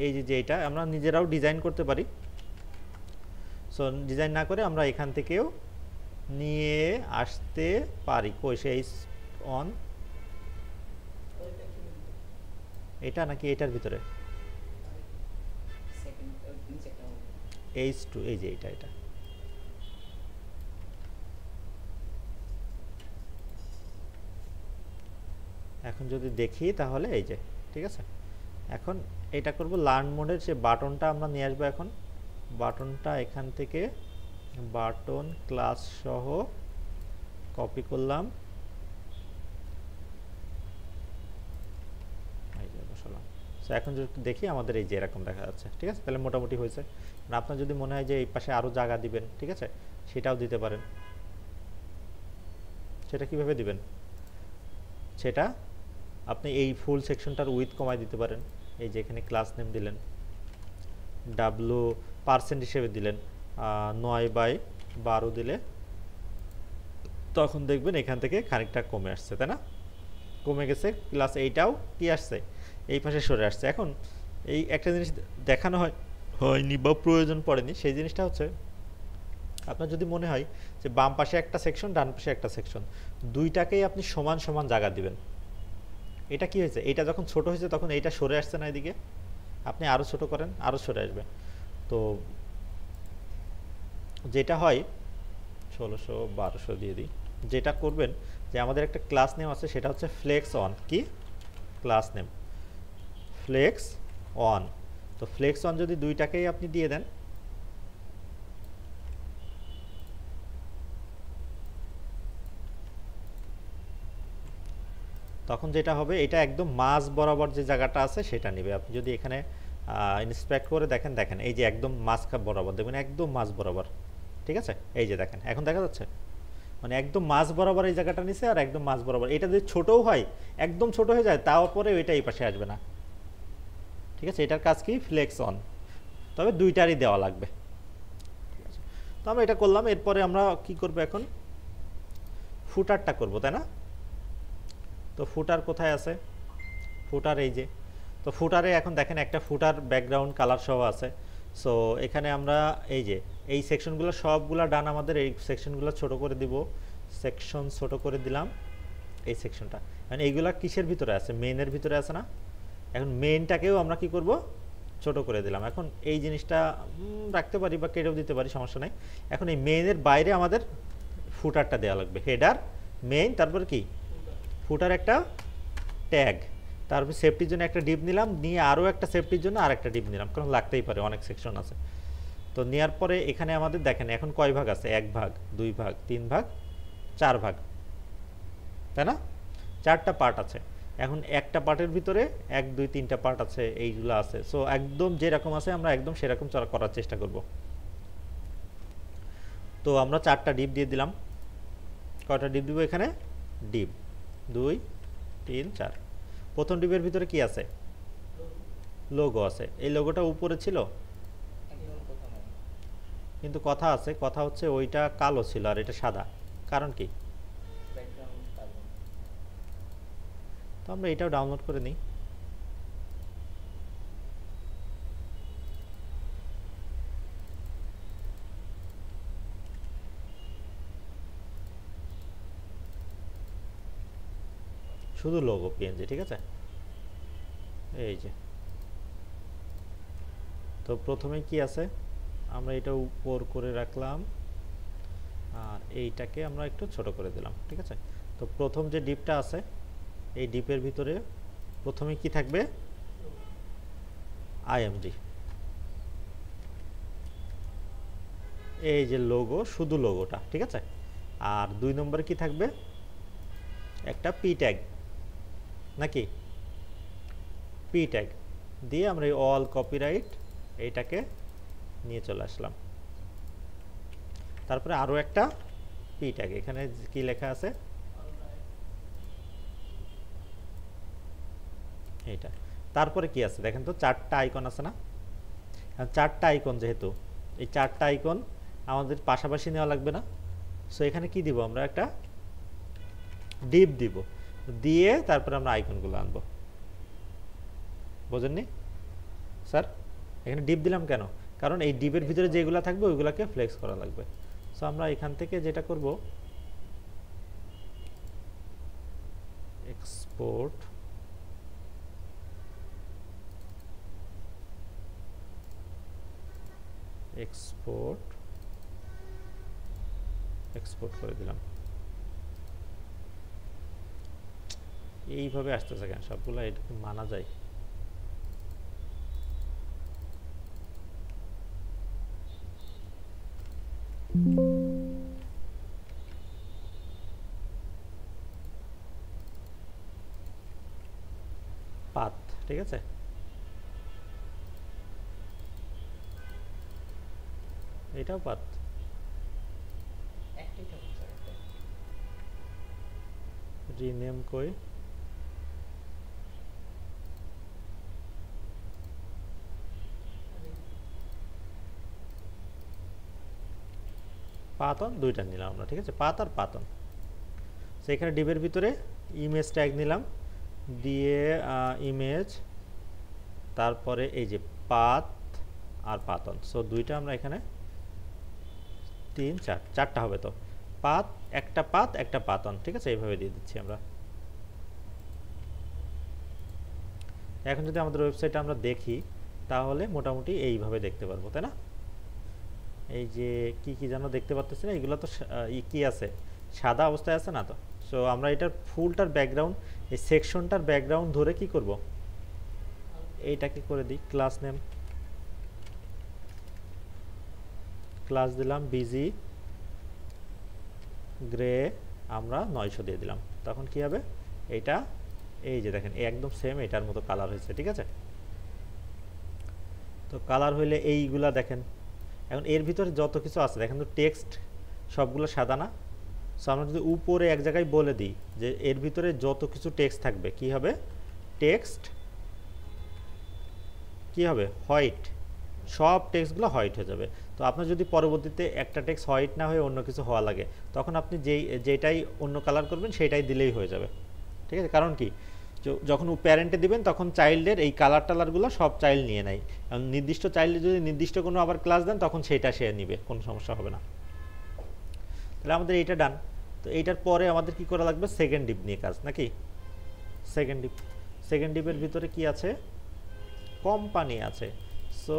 এই যে এইটা আমরা নিজেরাও ডিজাইন করতে পারি, সো ডিজাইন না করে আমরা এখান থেকেও নিয়ে আসতে পারি। কই সেই অন, এটা নাকি এটার ভিতরে H2, এই যে এটা এখন যদি দেখি তাহলে এই যে, ঠিক আছে। এখন এটা করব লার্ন মোডের যে বাটনটা আমরা নিয়ে আসবো, এখন বাটনটা এখান থেকে বাটন ক্লাস সহ কপি করলাম, এই যে বসালাম। সো এখন যদি দেখি আমাদের এই যে এরকম দেখা যাচ্ছে, ঠিক আছে? তাহলে মোটামুটি হয়েছে। আপনার যদি মনে হয় যে এই পাশে আরও জায়গা দিবেন, ঠিক আছে, সেটাও দিতে পারেন। সেটা কিভাবে দিবেন? সেটা আপনি এই ফুল সেকশনটার উইথ কমায় দিতে পারেন। এই যে এখানে ক্লাস নেম দিলেন, % হিসেবে দিলেন 9/12 দিলে তখন দেখবেন এখান থেকে খানিকটা কমে আসছে, তাই না? কমে গেছে, প্লাস এইটাও কি আসছে, এই পাশে সরে আসছে। এখন এই একটা জিনিস দেখানো হয়নি বা প্রয়োজন পড়েনি, সেই জিনিসটা হচ্ছে আপনার যদি মনে হয় যে বাম পাশে একটা সেকশন, ডান পাশে একটা সেকশন, দুইটাকেই আপনি সমান সমান জায়গা দিবেন। এটা কি হয়েছে, এটা যখন ছোট হয়েছে তখন এইটা সরে আসছে না এদিকে, আপনি আরও ছোট করেন, আরও সরে আসবে। তো যেটা হয় 1600 দিয়ে দিই, যেটা করবেন যে আমাদের একটা ক্লাস নেম আছে, সেটা হচ্ছে ফ্লেক্স অন। কি ক্লাস নেম? Flex on. তো ফ্লেক্স অন যদি দুইটাকেই আপনি দিয়ে দেন, তখন যেটা হবে, এটা একদম মাঝ বরাবর যে জায়গাটা আছে সেটা নেবে। আপনি যদি এখানে ইন্সপেক্ট করে দেখেন, দেখেন এই যে একদম মাঝ বরাবর, দেখবেন একদম মাঝ বরাবর, ঠিক আছে? এই যে দেখেন, এখন দেখা যাচ্ছে, মানে একদম মাঝ বরাবর এই জায়গাটা নিছে, আর একদম মাঝ বরাবর। এটা যদি ছোটও হয়, একদম ছোট হয়ে যায়, তাও পরে ওইটা এই পাশে আসবে না, ঠিক আছে? এটার কাজ কি? Flex on. তবে দুইটারই দেওয়া লাগবে, ঠিক আছে? তো আমরা এটা করলাম। এরপরে আমরা কি করব এখন? ফুটারটা করব, তাই না? তো ফুটার কোথায় আছে? ফুটার এই যে। তো ফুটারে এখন দেখেন একটা ফুটার ব্যাকগ্রাউন্ড কালার সহ আছে। সো এখানে আমরা এই যে এই সেকশনগুলো সবগুলো ডান, আমাদের এই সেকশনগুলো ছোট করে দিব, সেকশন ছোট করে দিলাম। এই সেকশনটা মানে এইগুলা কিসের ভিতরে আছে? মেইনের ভিতরে আছে না? এখন মেইনটাকেও আমরা কি করব? ছোট করে দিলাম। এখন এই জিনিসটা রাখতে পারি বা কেটেও দিতে পারি, সমস্যা নাই। এখন এই মেইনের বাইরে আমাদের ফুটারটা দেওয়া লাগবে, হেডার মেইন, তারপর কি ফুটার একটা ট্যাগ, তারপর সেফটির জন্য একটা ডিপ নিলাম, নিয়ে আরও একটা সেফটির জন্য আর একটা ডিপ নিলাম, কারণ লাগতেই পারে, অনেক সেকশন আছে। তো নেওয়ার পরে এখানে আমাদের দেখেন এখন কয় ভাগ আছে? 1 ভাগ, 2 ভাগ, 3 ভাগ, 4 ভাগ, তাই না? 4টা পার্ট আছে। এখন একটা পার্টের ভিতরে 1 2 3টা পার্ট আছে, এইগুলো আছে। সো একদম যেরকম আছে আমরা একদম সেরকম করার চেষ্টা করব। তো আমরা 4টা ডিপ দিয়ে দিলাম। কয়টা ডিপ দিব এখানে? ডিপ 2 3 4। প্রথম ডিপের ভিতরে কি আছে? লোগো আছে। এই লোগোটা উপরে ছিল, কিন্তু কথা আছে, কথা হচ্ছে ওইটা কালো ছিল আর এটা সাদা, কারণ কি? তো আমরা এটাও ডাউনলোড করে নিই। শুধু লোগো পিএনজি, ঠিক আছে? এই যে, তো প্রথমে কি আছে, আমরা এটা উপর করে রাখলাম আর এইটাকে আমরা একটু ছোট করে দিলাম, ঠিক আছে? তো প্রথম যে ডিপটা আছে, এই ডিপের ভিতরে প্রথমে কি থাকবে? আইএমডি, এই যে লোগো, শুধু লোগোটা, ঠিক আছে? আর 2 নম্বরে কি থাকবে? একটা পি ট্যাগ, নাকি? পি ট্যাগ দিয়ে আমরা এই অল কপিরাইট এইটাকে নিয়ে চলে আসলাম। তারপরে আরও একটা পি ট্যাগ, এখানে কি লেখা আছে? এইটা। তারপরে কি আছে দেখেন তো, 4টা আইকন আছে না? 4টা আইকন, যেহেতু এই 4টা আইকন আমাদের পাশাপাশি নেওয়া লাগবে না? সো এখানে কি দিব? আমরা একটা ডিপ দিব, দিয়ে তারপরে আমরা আইকনগুলো আনবো। বোঝেননি স্যার? এখানে ডিপ দিলাম কেন? কারণ এই ডিপের ভিতরে যেগুলো থাকবে ওইগুলোকে ফ্লেক্স করা লাগবে। সো আমরা এখান থেকে যেটা করব, এক্সপোর্ট, এক্সপোর্ট, এক্সপোর্ট করে দিলাম। এইভাবে আসতেছে কেন সবগুলো? এটা মানা যায়? পাথ, ঠিক আছে। এটাও পাথ, রিনেম কই, পাথন দুইটা নিলাম আমরা, ঠিক আছে, পাথ আর পাথন। সেখানে ডিবের ভিতরে ইমেজ ট্যাগ নিলাম, দিয়ে ইমেজ, তারপরে এই যে পাথ আর পাথন, সো দুইটা আমরা এখানে 3 4 চারটা হবে, তো পাথ একটা পাথন, ঠিক আছে, এইভাবে দিয়ে দিচ্ছি আমরা। এখন যদি আমাদের ওয়েবসাইটে আমরা দেখি তাহলে মোটামুটি এইভাবে দেখতে পারবো, তাই না? এই যে কি কি যেন দেখতে পাচ্ছি না, এগুলো তো কি আছে, সাদা অবস্থায় আছে না, তো সো আমরা এটার ফুলটার ব্যাকগ্রাউন্ড, এই সেকশনটার ব্যাকগ্রাউন্ড ধরে কি করব, এইটাকে করে দিই ক্লাস নেম, ক্লাস দিলাম বিজি গ্রে, আমরা 900 দিয়ে দিলাম, তখন কি হবে, এইটা এই যে দেখেন একদম সেম এটার মতো কালার হয়েছে, ঠিক আছে। তো কালার হইলে এইগুলা দেখেন, এখন এর ভিতরে যত কিছু আছে দেখেন তো, টেক্সট সবগুলো সাদা না, সো আমরা যদি উপরে এক জায়গায় বলে দিই যে এর ভিতরে যত কিছু টেক্সট থাকবে কি হবে, টেক্সট কি হবে, হোয়াইট, সব টেক্সটগুলো হোয়াইট হয়ে যাবে। তো আপনার যদি পরবর্তীতে একটা টেক্সট হোয়াইট না হয়ে অন্য কিছু হওয়া লাগে, তখন আপনি যেটাই অন্য কালার করবেন সেইটাই দিলেই হয়ে যাবে, ঠিক আছে। কারণ কি, যখন প্যারেন্টে দিবেন তখন চাইল্ডের এই কালার টালারগুলো সব চাইল্ড নিয়ে নেয়, নির্দিষ্ট চাইল্ডে যদি নির্দিষ্ট কোনো আবার ক্লাস দেন তখন সেটা সে নিবে, কোনো সমস্যা হবে না। তাহলে আমাদের এইটা ডান। তো এইটার পরে আমাদের কি করা লাগবে, সেকেন্ড ডিপ নিয়ে কাজ নাকি। সেকেন্ড ডিপের ভিতরে কি আছে, কোম্পানি আছে, সো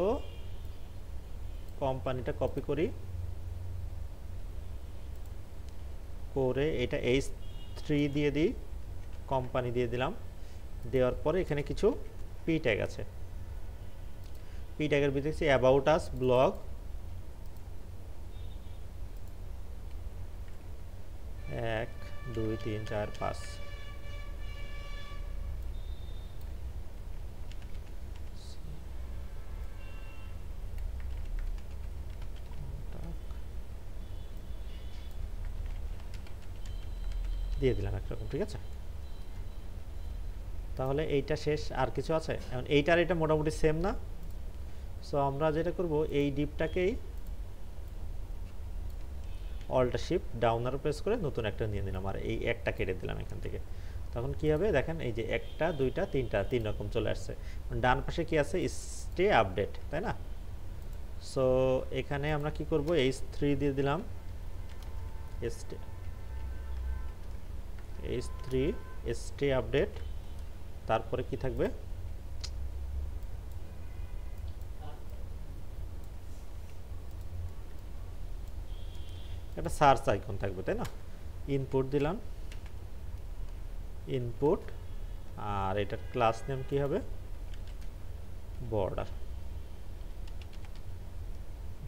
কোম্পানিটা কপি করি, করে এটা H3 দিয়ে দিই, কোম্পানি দিয়ে দিলাম, দেওয়ার পরে এখানে কিছু পি ট্যাগ আছে, পি ট্যাগের ভিতরে অ্যাবাউট আস ব্লগ, 1 2 3 4 5, দিয়ে দিলাম একরকম, ঠিক আছে। তাহলে এইটা শেষ, আর কিছু আছে, এখন এইটার এটা মোটামুটি সেম না, সো আমরা যেটা করব এই ডিপটাকেই alt shift down arrow press করে নতুন একটা নিয়ে নিলাম, আর এই একটা কেটে দিলাম এখান থেকে, তখন কি হবে দেখেন, এই যে একটা দুইটা তিনটা, তিন রকম চলে আসছে। ডান পাশে কি আছে, স্টে আপডেট, তাই না। সো এখানে আমরা কি করব, H3 দিয়ে দিলাম, H3 স্টে আপডেট, তারপরে কি থাকবে, একটা সার্চ আইকন থাকবে, তাই না। ইনপুট দিলাম, ইনপুট, আর এটার ক্লাস নেম কি হবে, border,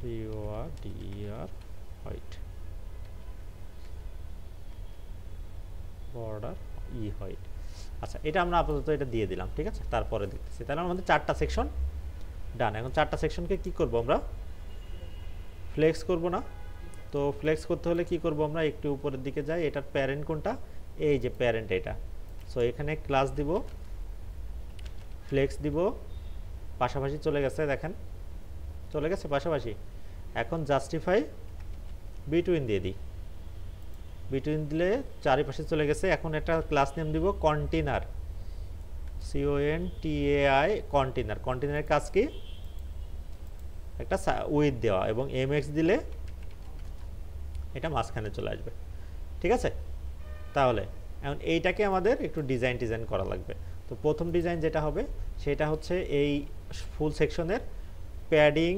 BORDER white, border white. আচ্ছা, এটা আমরা আপাতত এটা দিয়ে দিলাম, ঠিক আছে, তারপরে দেখতেছি। তাহলে আমাদের 4টা সেকশন ডান। এখন 4টা সেকশনকে কি করব, আমরা ফ্লেক্স করব না, তো ফ্লেক্স করতে হলে কি করব, আমরা একটু উপরের দিকে যাই, এটার প্যারেন্ট কোনটা, এই যে প্যারেন্ট এটা, সো এখানে ক্লাস দিব, ফ্লেক্স দিব, পাশাপাশি চলে গেছে, দেখেন চলে গেছে পাশাপাশি। এখন জাস্টিফাই বিটুইন দিয়ে দিই, বিটুইন দিলে চারিপাশে চলে গেছে। এখন একটা ক্লাস নেম দিব কন্টেনার, CONTAI, কন্টেনার। কন্টেনারের কাজ কি, একটা উইথ দেওয়া, এবং MX দিলে এটা মাঝখানে চলে আসবে, ঠিক আছে। তাহলে এখন এইটাকে আমাদের একটু ডিজাইন করা লাগবে। তো প্রথম ডিজাইন যেটা হবে সেটা হচ্ছে এই ফুল সেকশনের প্যাডিং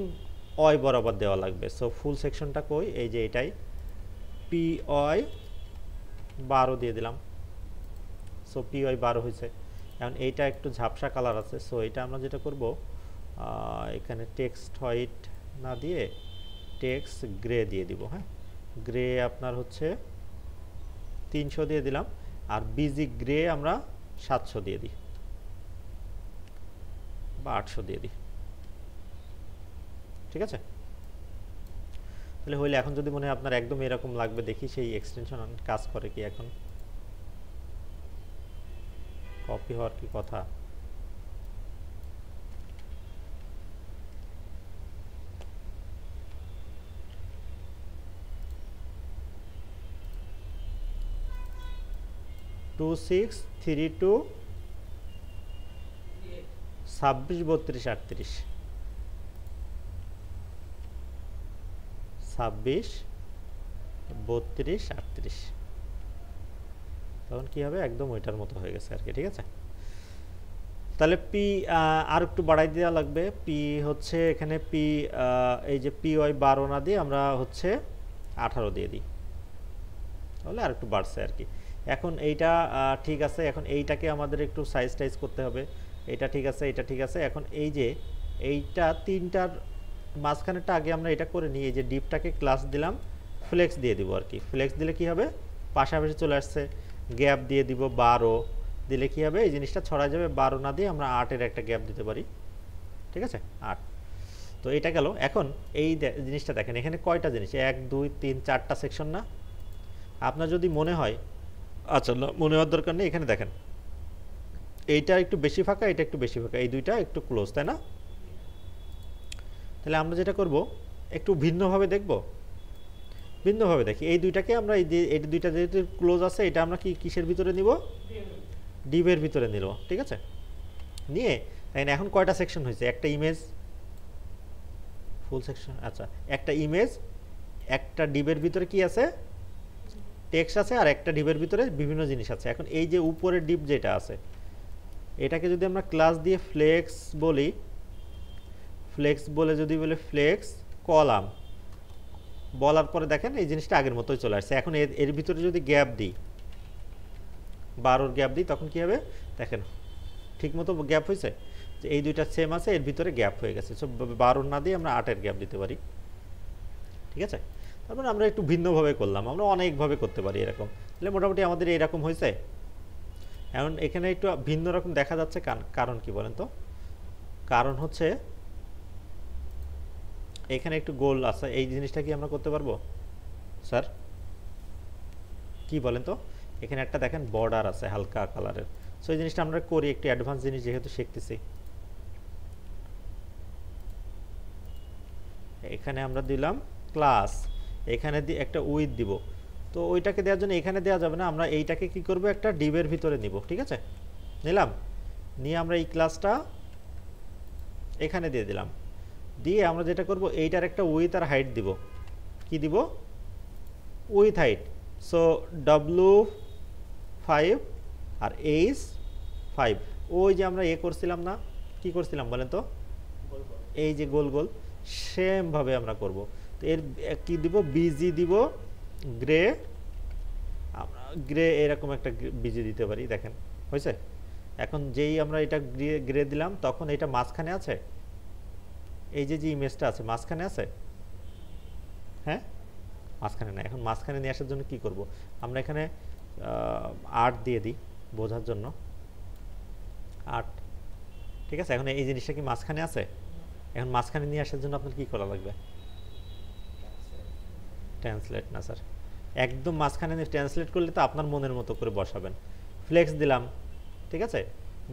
অয় বরাবর দেওয়া লাগবে। সো ফুল সেকশনটা কই, এই যে এটাই, POI 12 দিয়ে দিলাম, সো POI 12 হয়েছে। এখন এইটা একটু ঝাপসা কালার আছে, সো এটা আমরা যেটা করব, এখানে টেক্সট হোয়াইট না দিয়ে টেক্সট গ্রে দিয়ে দিব। হ্যাঁ, গ্রে আপনার হচ্ছে 300 দিয়ে দিলাম, আর বিজি গ্রে আমরা 700 দিয়ে দিই। বা 800 দিয়ে দিই, ঠিক আছে। তাহলে হইলে এখন যদি মনে হয় আপনার একদম এরকম লাগবে, দেখি সেই এক্সটেনশন কাজ করে কি। এখন কপি হওয়ার কি কথা, টু সিক্স থ্রি টু 26 32 38, 26 32 38, তখন কি হবে একদম ওইটার মতো হয়ে গেছে আর কি, ঠিক আছে। তাহলে পি আর একটু বাড়াই দেওয়া লাগবে। পি হচ্ছে এখানে পি, এই যে পি ওয়াই 12 না দিয়ে আমরা হচ্ছে 18 দিয়ে দিই, তাহলে আর একটু বাড়ছে আর কি। এখন এইটা ঠিক আছে, এখন এইটাকে আমাদের একটু সাইজ টাইজ করতে হবে। এটা ঠিক আছে, এটা ঠিক আছে। এখন এই যে এইটা তিনটার মাঝখানেরটা আগে আমরা এটা করে নিই, এই যে ডিপটাকে ক্লাস দিলাম, ফ্লেক্স দিয়ে দিব আর কি। ফ্লেক্স দিলে কি হবে, পাশাপাশি চলে আসছে। গ্যাপ দিয়ে দিব 12 দিলে কি হবে, এই জিনিসটা ছড়া যাবে। 12 না দিয়ে আমরা 8-এর একটা গ্যাপ দিতে পারি, ঠিক আছে, 8। তো এটা গেল। এখন এই জিনিসটা দেখেন, এখানে কয়টা জিনিস, 1 2 3 4টা সেকশন না। আপনার যদি মনে হয়, আচ্ছা না, মনে হওয়ার দরকার নেই। এখানে দেখেন এইটা একটু বেশি ফাঁকা, এটা একটু বেশি ফাঁকা, এই দুইটা একটু ক্লোজ, তাই না? তাহলে আমরা যেটা করব, একটু ভিন্নভাবে দেখব, ভিন্নভাবে দেখি। এই দুইটাকে আমরা এই দুইটা যেহেতু ক্লোজ আছে, এটা আমরা কি কিসের ভিতরে নিব, ডিভের ভিতরে নিল, ঠিক আছে। নিয়ে এখন কয়টা সেকশন হয়েছে, একটা ইমেজ ফুল সেকশন, আচ্ছা একটা ইমেজ, একটা ডিভের ভিতরে কি আছে, টেক্সট আছে, আর একটা ডিভের ভিতরে বিভিন্ন জিনিস আছে। এখন এই যে উপরের ডিভ যেটা আছে, এটাকে যদি আমরা ক্লাস দিয়ে ফ্লেক্স বলি, ফ্লেক্স বলে যদি বলে ফ্লেক্স কলাম বলার পরে দেখেন এই জিনিসটা আগের মতোই চলে আসছে। এখন এর ভিতরে যদি গ্যাপ দিই, 12 গ্যাপ দিই, তখন কি হবে দেখেন, ঠিক মতো গ্যাপ হয়েছে। যে এই দুইটা সেম আছে, এর ভিতরে গ্যাপ হয়ে গেছে। সো 12 না দিয়ে আমরা 8-এর গ্যাপ দিতে পারি, ঠিক আছে। তারপর আমরা একটু ভিন্নভাবে করলাম, আমরা অনেকভাবে করতে পারি এরকম। তাহলে মোটামুটি আমাদের এরকম হয়েছে। এখন এখানে একটু ভিন্ন রকম দেখা যাচ্ছে, কারণ কি বলেন তো? কারণ হচ্ছে এখানে একটু গোল আছে, এই জিনিসটা কি আমরা করতে পারবো স্যার, কি বলেন তো? এখানে একটা দেখেন বর্ডার আছে হালকা কালারের, সো এই জিনিসটা আমরা করি, একটু অ্যাডভান্স জিনিস যেহেতু শিখতেছি। এখানে আমরা দিলাম ক্লাস, এখানে একটা উইথ দিব। তো ওইটাকে দেওয়ার জন্য এখানে দেওয়া যাবে না, আমরা এইটাকে কি করব, একটা ডিভের ভিতরে নিব, ঠিক আছে। নিলাম, নিয়ে আমরা এই ক্লাসটা এখানে দিয়ে দিলাম। দিয়ে আমরা যেটা করব, এইটার একটা উইথ আর হাইট দিব। কি দিব, with height. So W5 R H5। ওই যে আমরা করছিলাম না, কি করছিলাম বলেন তো, এই যে গোল গোল, সেম ভাবে আমরা করব। তো এর কি দিব, বিজি দিব, গ্রে, আমরা গ্রে এরকম একটা বিজি দিতে পারি, দেখেন হয়েছে। এখন যেই আমরা এটা গ্রে দিলাম, তখন এটা মাঝখানে আছে, এই যে ইমেজটা আছে মাঝখানে আছে, হ্যাঁ মাঝখানে না। এখন মাঝখানে নিয়ে আসার জন্য কি করব, আমরা এখানে 8 দিয়ে দিই বোঝার জন্য, 8, ঠিক আছে। এখন এই জিনিসটা কি মাঝখানে আছে, এখন মাঝখানে নিয়ে আসার জন্য আপনার কি করা লাগবে, ট্রান্সলেট না স্যার, একদম মাঝখানে ট্রান্সলেট করলে তো আপনার মনের মতো করে বসাবেন। ফ্লেক্স দিলাম, ঠিক আছে,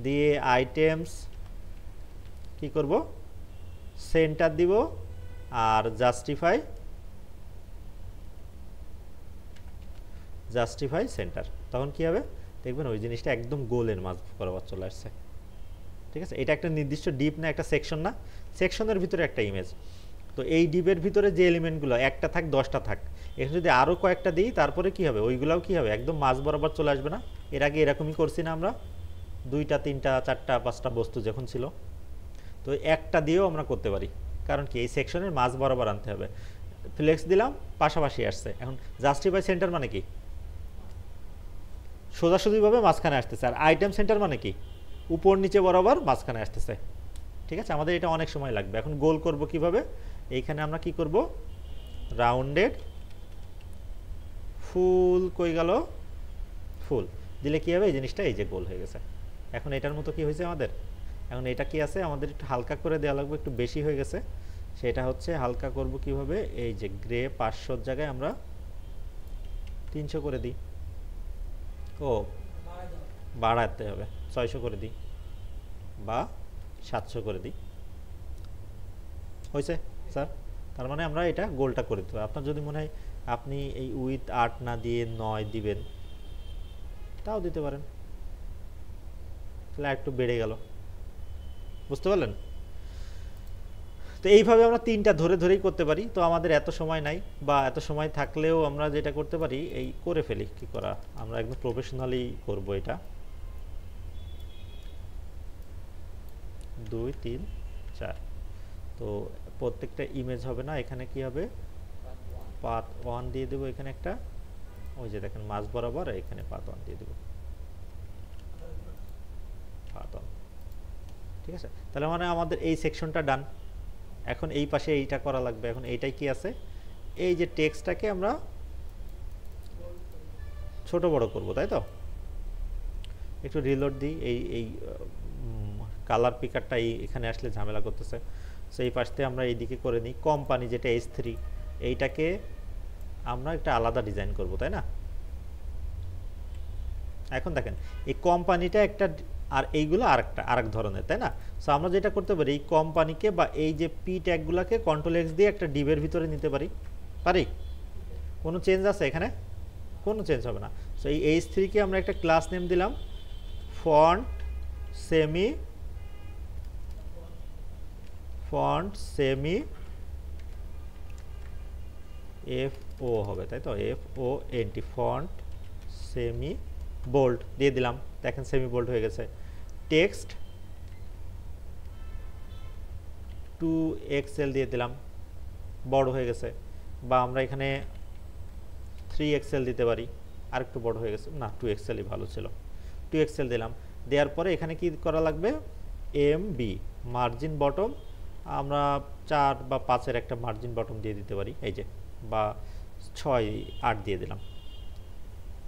দিয়ে আইটেমস কি করব, সেন্টার দিব, আর জাস্টিফাই সেন্টার। তখন কি হবে দেখবেন, ওই জিনিসটা একদম গোলের মাঝ বরাবর চলে আসছে, ঠিক আছে। এটা একটা নির্দিষ্ট ডিপ না, একটা সেকশন না, সেকশনের ভিতরে একটা ইমেজ। তো এই ডিপের ভিতরে যে এলিমেন্টগুলো একটা থাক 10টা থাক, এখানে যদি আরও কয়েকটা দিই, তারপরে কি হবে, ওইগুলাও কি হবে একদম মাঝ বরাবর চলে আসবে না। এর আগে এরকমই করছি না আমরা, 2টা 3টা 4টা 5টা বস্তু যখন ছিল। তো একটা দিয়েও আমরা করতে পারি, কারণ কি এই সেকশনের মাঝ বরাবর আনতে হবে। ফ্লেক্স দিলাম, পাশাপাশি আসছে। এখন জাস্টিফাই সেন্টার মানে কি, সোজাসুজিভাবে মাঝখানে আসতেছে। আর আইটেম সেন্টার মানে কি, উপর নিচে বরাবর মাঝখানে আসতেছে, ঠিক আছে। আমাদের এটা অনেক সময় লাগবে। এখন গোল করব কিভাবে, এইখানে আমরা কি করব, রাউন্ডেড ফুল, কই গেল ফুল দিলে কি হবে, এই জিনিসটা এই যে গোল হয়ে গেছে। এখন এটার মতো কি হয়েছে আমাদের, এখন এটা কি আছে আমাদের একটু হালকা করে দেওয়া লাগবে, একটু বেশি হয়ে গেছে। সেটা হচ্ছে হালকা করব কিভাবে, এই যে গ্রে 500 জায়গায় আমরা 300 করে দিই। ও বাড়াতে হবে, 600 করে দিই বা 700 করে দিই। হয়েছে স্যার? তার মানে আমরা এটা গোলটা করে দেবো। আপনার যদি মনে হয় আপনি এই উইথ 8 না দিয়ে 9 দিবেন, তাও দিতে পারেন, তাহলে একটু বেড়ে গেল। বুঝতে পারলেন? তো এইভাবে আমরা তিনটা ধরে ধরেই করতে পারি। তো আমাদের এত সময় নাই, বা এত সময় থাকলেও আমরা যেটা করতে পারি এই করে ফেলি। কি করা, আমরা একদম প্রফেশনালি করব এটা। 2 3 4। তো প্রত্যেকটা ইমেজ হবে না, এখানে কি হবে, পাথ 1 দিয়ে দেবো এখানে একটা, ওই যে দেখেন মাঝ বরাবর এখানে পাথ 1 দিয়ে দেবো, পাথ 1। ঠিক আছে, তাহলে মানে আমাদের এই সেকশনটা ডান। এখন এই পাশে এইটা করা লাগবে। এখন এইটাই কি আছে, এই যে টেক্সটটাকে আমরা ছোট বড় করব, তাই তো? একটু রিলোড দিই, এই কালার পিকারটা এখানে আসলে ঝামেলা করতেছে। সো এই পাশ থেকে আমরা এইদিকে করে নিই। কোম্পানি যেটা H3, এইটাকে আমরা একটা আলাদা ডিজাইন করব, তাই না? এখন দেখেন এই কোম্পানিটা একটা, আর এইগুলো আরেক ধরনের, তাই না? সো আমরা যেটা করতে পারি, এই কোম্পানিকে বা এই যে পি ট্যাগগুলোকে কন্ট্রোল X দিয়ে একটা ডিবের ভিতরে নিতে পারি। কোনো চেঞ্জ আছে এখানে? কোনো চেঞ্জ হবে না। সো এই H3 কে আমরা একটা ক্লাস নেম দিলাম ফন্ট সেমি FO হবে, তাই তো? FONT, ফন্ট সেমি বোল্ড দিয়ে দিলাম, দেখেন সেমি বোল্ড হয়ে গেছে। টেক্সট 2XL দিয়ে দিলাম, বড় হয়ে গেছে। বা আমরা এখানে 3XL দিতে পারি, আর একটু বড় হয়ে গেছে, না 2XL ভালো ছিল। 2XL দিলাম, দেওয়ার পরে এখানে কি করা লাগবে, MB মার্জিন বটম আমরা 4 বা 5-এর একটা মার্জিন বটম দিয়ে দিতে পারি, এই যে, বা 6-8 দিয়ে দিলাম।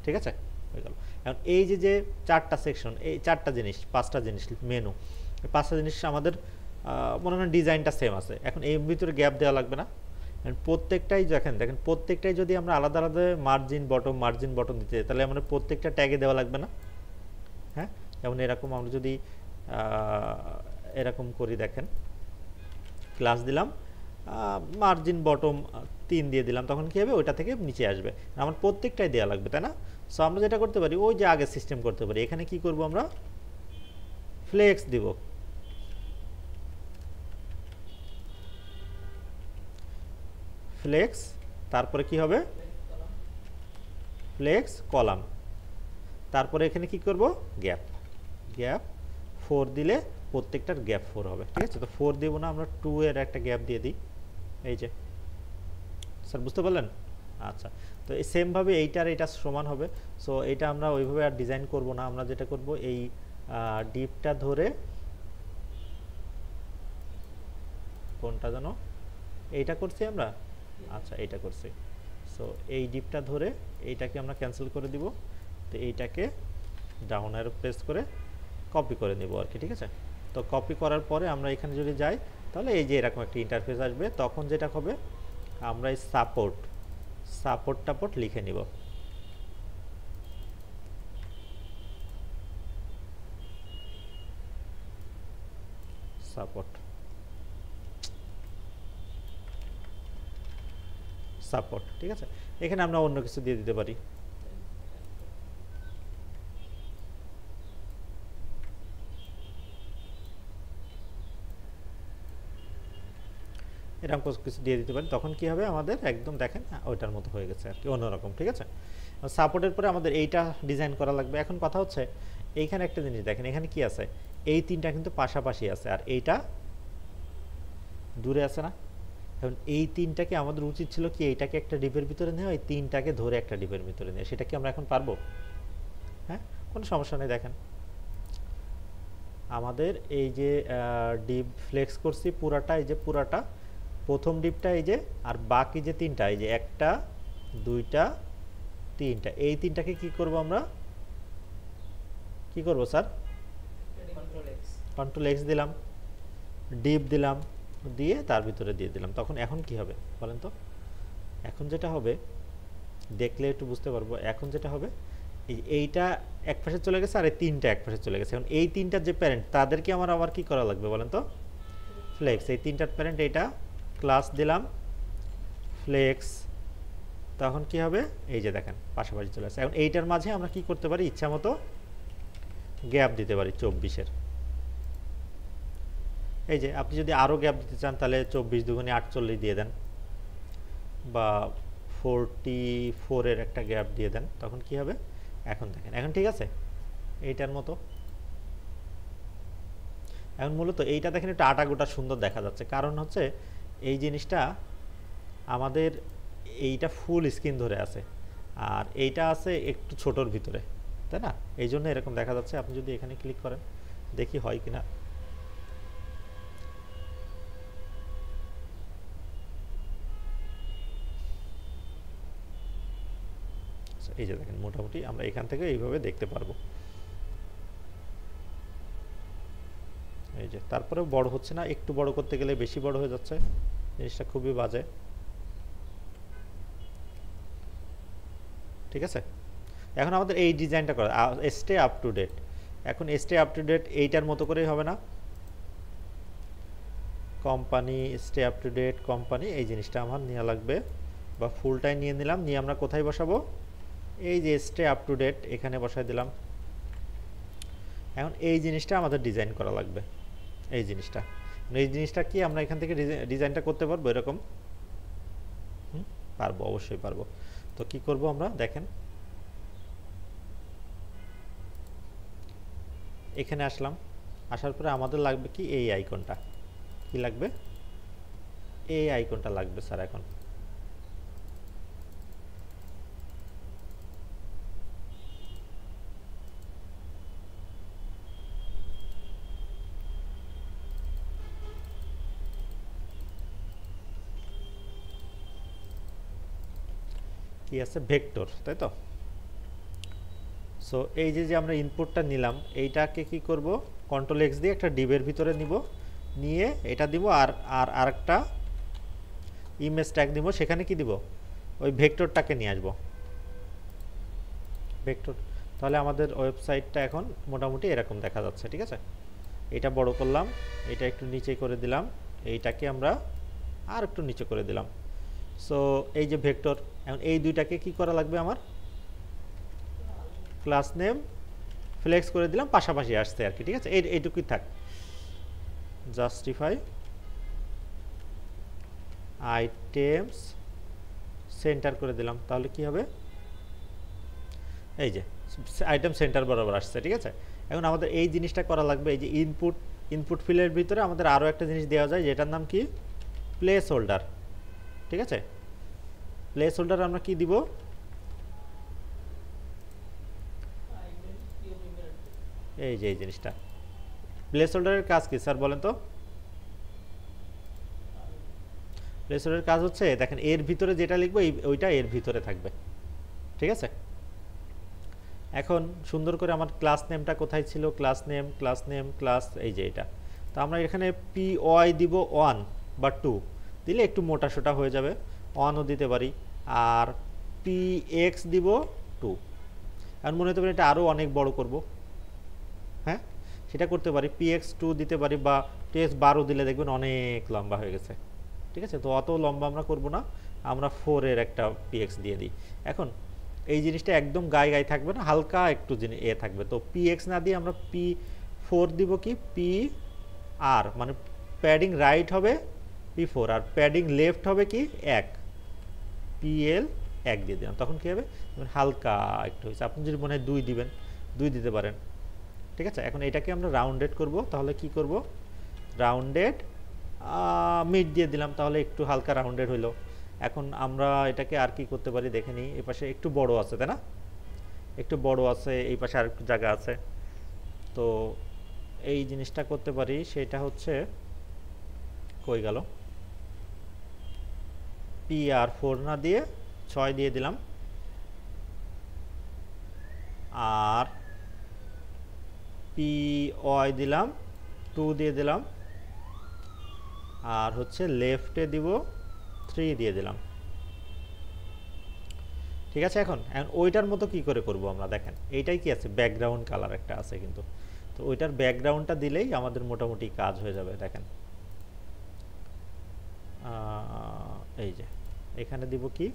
ঠিক আছে, হয়ে গেল। এখন এই যে 4টা সেকশন, এই 4টা জিনিস, 5টা জিনিস মেনু, এই 5টা জিনিস আমাদের মনে হয় ডিজাইনটা সেম আছে। এখন এর ভিতরে গ্যাপ দেওয়া লাগবে না। প্রত্যেকটাই দেখেন প্রত্যেকটাই যদি আমরা আলাদা আলাদা মার্জিন বটম দিতে চাই, তাহলে আমরা প্রত্যেকটা ট্যাগে দেওয়া লাগবে না। হ্যাঁ, যেমন এরকম আমরা যদি এরকম করি, দেখেন ক্লাস দিলাম মার্জিন বটম 3 দিয়ে দিলাম, তখন কি হবে, ওইটা থেকে নিচে আসবে। আমার প্রত্যেকটাই দেওয়া লাগবে, তাই না? সো আমরা যেটা করতে পারি, ওই যে আগে সিস্টেম করতে পারি, এখানে কি করব, আমরা ফ্লেক্স দিব। ফ্লেক্স, তারপরে কি হবে, ফ্লেক্স কলাম, তারপরে এখানে কি করব, গ্যাপ 4 দিলে প্রত্যেকটার গ্যাপ 4 হবে। ঠিক আছে, তো 4 দেব না, আমরা 2 এর একটা গ্যাপ দিয়ে দিই, এই যে। স্যার বুঝতে পারলেন? আচ্ছা, তো এই সেম ভাবে এইটার এটা সমান হবে। সো এটা আমরা ওইভাবে আর ডিজাইন করব না, আমরা যেটা করব, এই ডিপটা ধরে, কোনটা জানো, এইটা করছি আমরা, আচ্ছা এইটা করছি। সো এই ডিপটা ধরে এইটাকে আমরা ক্যান্সেল করে দিব। তো এইটাকে ডাউন অ্যারো প্রেস করে কপি করে নেব আর কি। ঠিক আছে, তো কপি করার পরে আমরা এখানে যদি যাই, তাহলে এই যে এরকম একটা ইন্টারফেস আসবে। তখন যেটা হবে, আমরা এই সাপোর্ট লিখে নিব। সাপোর্ট, ঠিক আছে। এখানে আমরা অন্য কিছু দিয়ে দিতে পারি, এরকম কিছু দিয়ে দিতে পারি। তখন কি হবে, আমাদের একদম দেখেন ওইটার মতো হয়ে গেছে আর কি, অন্যরকম। ঠিক আছে, সাপোর্টের পরে আমাদের এইটা ডিজাইন করা লাগবে। এখন কথা হচ্ছে, এইখানে একটা জিনিস দেখেন, এখানে কি আছে, এই তিনটা কিন্তু পাশাপাশি আছে, আর এইটা দূরে আছে না। এখন এই তিনটাকে আমাদের উচিত ছিল কি, এইটাকে একটা ডিপের ভিতরে নেওয়া, এই তিনটাকে ধরে একটা ডিপের ভিতরে নেওয়া। সেটা কি আমরা এখন পারবো? হ্যাঁ, কোনো সমস্যা নেই। দেখেন আমাদের এই যে ডিপ ফ্লেক্স করছি পুরাটা, এই যে পুরাটা প্রথম ডিপটা, এই যে, আর বাকি যে তিনটা, এই যে একটা, দুইটা, তিনটা, এই তিনটাকে কি করব, আমরা কি করব স্যার, কন্ট্রোল এক্স দিলাম, ডিপ দিলাম, দিয়ে তার ভিতরে দিয়ে দিলাম। তখন এখন কি হবে বলেন তো? এখন যেটা হবে দেখলে একটু বুঝতে পারবো। এখন যেটা হবে এইটা এক পাশে চলে গেছে আর এই তিনটা এক পাশে চলে গেছে। এখন এই তিনটার যে প্যারেন্ট তাদেরকে আমার আবার কি করা লাগবে বলেন তো? ফ্লেক্স। এই তিনটার প্যারেন্ট এইটা, ক্লাস দিলাম ফ্লেক্স। তখন কি হবে? এই যে দেখেন পাশাপাশি চলে আসছে। এখন এইটার মাঝে আমরা কি করতে পারি? ইচ্ছা মতো গ্যাপ দিতে পারি 24-এর। এই যে আপনি যদি আরও গ্যাপ দিতে চান তাহলে 24 দুগুণে 48 দিয়ে দেন, বা 44-এর একটা গ্যাপ দিয়ে দেন। তখন কি হবে? এখন দেখেন, এখন ঠিক আছে এইটার মতো। এখন মূলত এইটা দেখেন একটু আটা গোটা সুন্দর দেখা যাচ্ছে, কারণ হচ্ছে এই জিনিসটা আমাদের এইটা ফুল স্ক্রিন ধরে আছে আর এইটা আছে একটু ছোটোর ভিতরে, তাই না? এই জন্য এরকম দেখা যাচ্ছে। আপনি যদি এখানে ক্লিক করেন দেখি হয় কিনা। এই যে দেখেন মোটামুটি আমরা এখান থেকে এইভাবে দেখতে পারবো। এই যে তারপরেও বড় হচ্ছে না, একটু বড় করতে গেলে বেশি বড় হয়ে যাচ্ছে, জিনিসটা খুবই বাজে। ঠিক আছে, এখন আমাদের এই ডিজাইনটা করা স্টে আপ টু ডেট। এখন স্টে আপ টু ডেট এইটার মতো করেই হবে না? Company stay up to date company, এই জিনিসটা আমার নেওয়া লাগবে, বা ফুলটাই নিয়ে নিলাম। নিয়ে আমরা কোথায় বসাবো? এই যে স্টে আপ টু ডেট এখানে বসাই দিলাম। এখন এই জিনিসটা আমাদের ডিজাইন করা লাগবে। এই জিনিসটা কি আমরা এখান থেকে ডিজাইনটা করতে পারবো এরকম? পারবো, অবশ্যই পারবো। তো কি করব আমরা দেখেন, এখানে আসলাম, আসার পরে আমাদের লাগবে কি? এই আইকনটা। কি লাগবে? এই আইকনটা লাগবে স্যার। এখন কি আছে? ভেক্টর, তাই তো? সো এই যে আমরা ইনপুটটা নিলাম, এইটাকে কি করব? কন্ট্রোল এক্স দিয়ে একটা ডিবের ভিতরে নিব, নিয়ে এটা দিব আর আর আরেকটা ইমেজ ট্যাগ দিব। সেখানে কি দিব? ওই ভেক্টরটাকে নিয়ে আসবো, ভেক্টর। তাহলে আমাদের ওয়েবসাইটটা এখন মোটামুটি এরকম দেখা যাচ্ছে। ঠিক আছে, এটা বড় করলাম, এটা একটু নিচে করে দিলাম, এইটাকে আমরা আর একটু নিচে করে দিলাম। সো এই যে ভেক্টর, এখন এই দুইটাকে কি করা লাগবে? আমার ক্লাস নেম ফ্লেক্স করে দিলাম, পাশাপাশি আসছে আর কি। ঠিক আছে, এইটুকুই থাক। জাস্টিফাই আইটেমস সেন্টার করে দিলাম, তাহলে কি হবে? এই যে আইটেম সেন্টার বরাবর আসছে। ঠিক আছে, এখন আমাদের এই জিনিসটা করা লাগবে। এই যে ইনপুট ফিল্ডের ভিতরে আমাদের আরও একটা জিনিস দেওয়া যায়, যেটার নাম কি? Place holder. ঠিক আছে, প্লেস হোল্ডার আমরা কি দিব? এই যে এই জিনিসটা, প্লেস হোল্ডারের কাজ কি স্যার বলেন তো? প্লেস হোল্ডারের কাজ হচ্ছে দেখেন এর ভিতরে যেটা লিখবো ওইটা এর ভিতরে থাকবে। ঠিক আছে, এখন সুন্দর করে আমার ক্লাস নেমটা কোথায় ছিল? ক্লাস নেম ক্লাস, এই যে এটা। তো আমরা এখানে পি ওয়াই দিব 1 বা 2 দিলে একটু মোটা সোটা হয়ে যাবে, 1ও দিতে পারি। আর পি এক্স দিব 2। এখন মনে হতে পারে এটা আরও অনেক বড় করব, হ্যাঁ সেটা করতে পারি, পি এক্স 2 দিতে পারি, বা টেক্স 12 দিলে দেখবেন অনেক লম্বা হয়ে গেছে। ঠিক আছে, তো অত লম্বা আমরা করব না, আমরা 4-এর একটা পি এক্স দিয়ে দিই। এখন এই জিনিসটা একদম গায়ে থাকবে না, হালকা একটু থাকবে। তো পি এক্স না দিয়ে আমরা P4 দিব কি? পি আর মানে প্যাডিং রাইট হবে P4, আর প্যাডিং লেফট হবে কি? 1, PL 1 দিয়ে দিলাম। তখন কি হবে? হালকা একটু হয়েছে। আপনি যদি মনে হয় 2 দিবেন, 2 দিতে পারেন। ঠিক আছে, এখন এটাকে আমরা রাউন্ডেড করব। তাহলে কি করব? রাউন্ডেড মিড দিয়ে দিলাম, তাহলে একটু হালকা রাউন্ডেড হইলো। এখন আমরা এটাকে আর কি করতে পারি দেখে নিই। এই পাশে একটু বড় আছে, তাই না? একটু বড় আছে, এই পাশে আর একটু জায়গা আছে। তো এই জিনিসটা করতে পারি, সেটা হচ্ছে কই গেল? PR4 না দিয়ে 6 দিয়ে দিলাম, আর PY দিলাম 2 দিয়ে দিলাম, আর হচ্ছে লেফটে দিব 3 দিয়ে দিলাম। ঠিক আছে, এখন ওইটার মতো কি করে করব আমরা, দেখেন এইটাই কি আছে, ব্যাকগ্রাউন্ড কালার একটা আছে কিন্তু, তো ওইটার ব্যাকগ্রাউন্ডটা দিলেই আমাদের মোটামুটি কাজ হয়ে যাবে। দেখেন এই যে এখানে দিব কি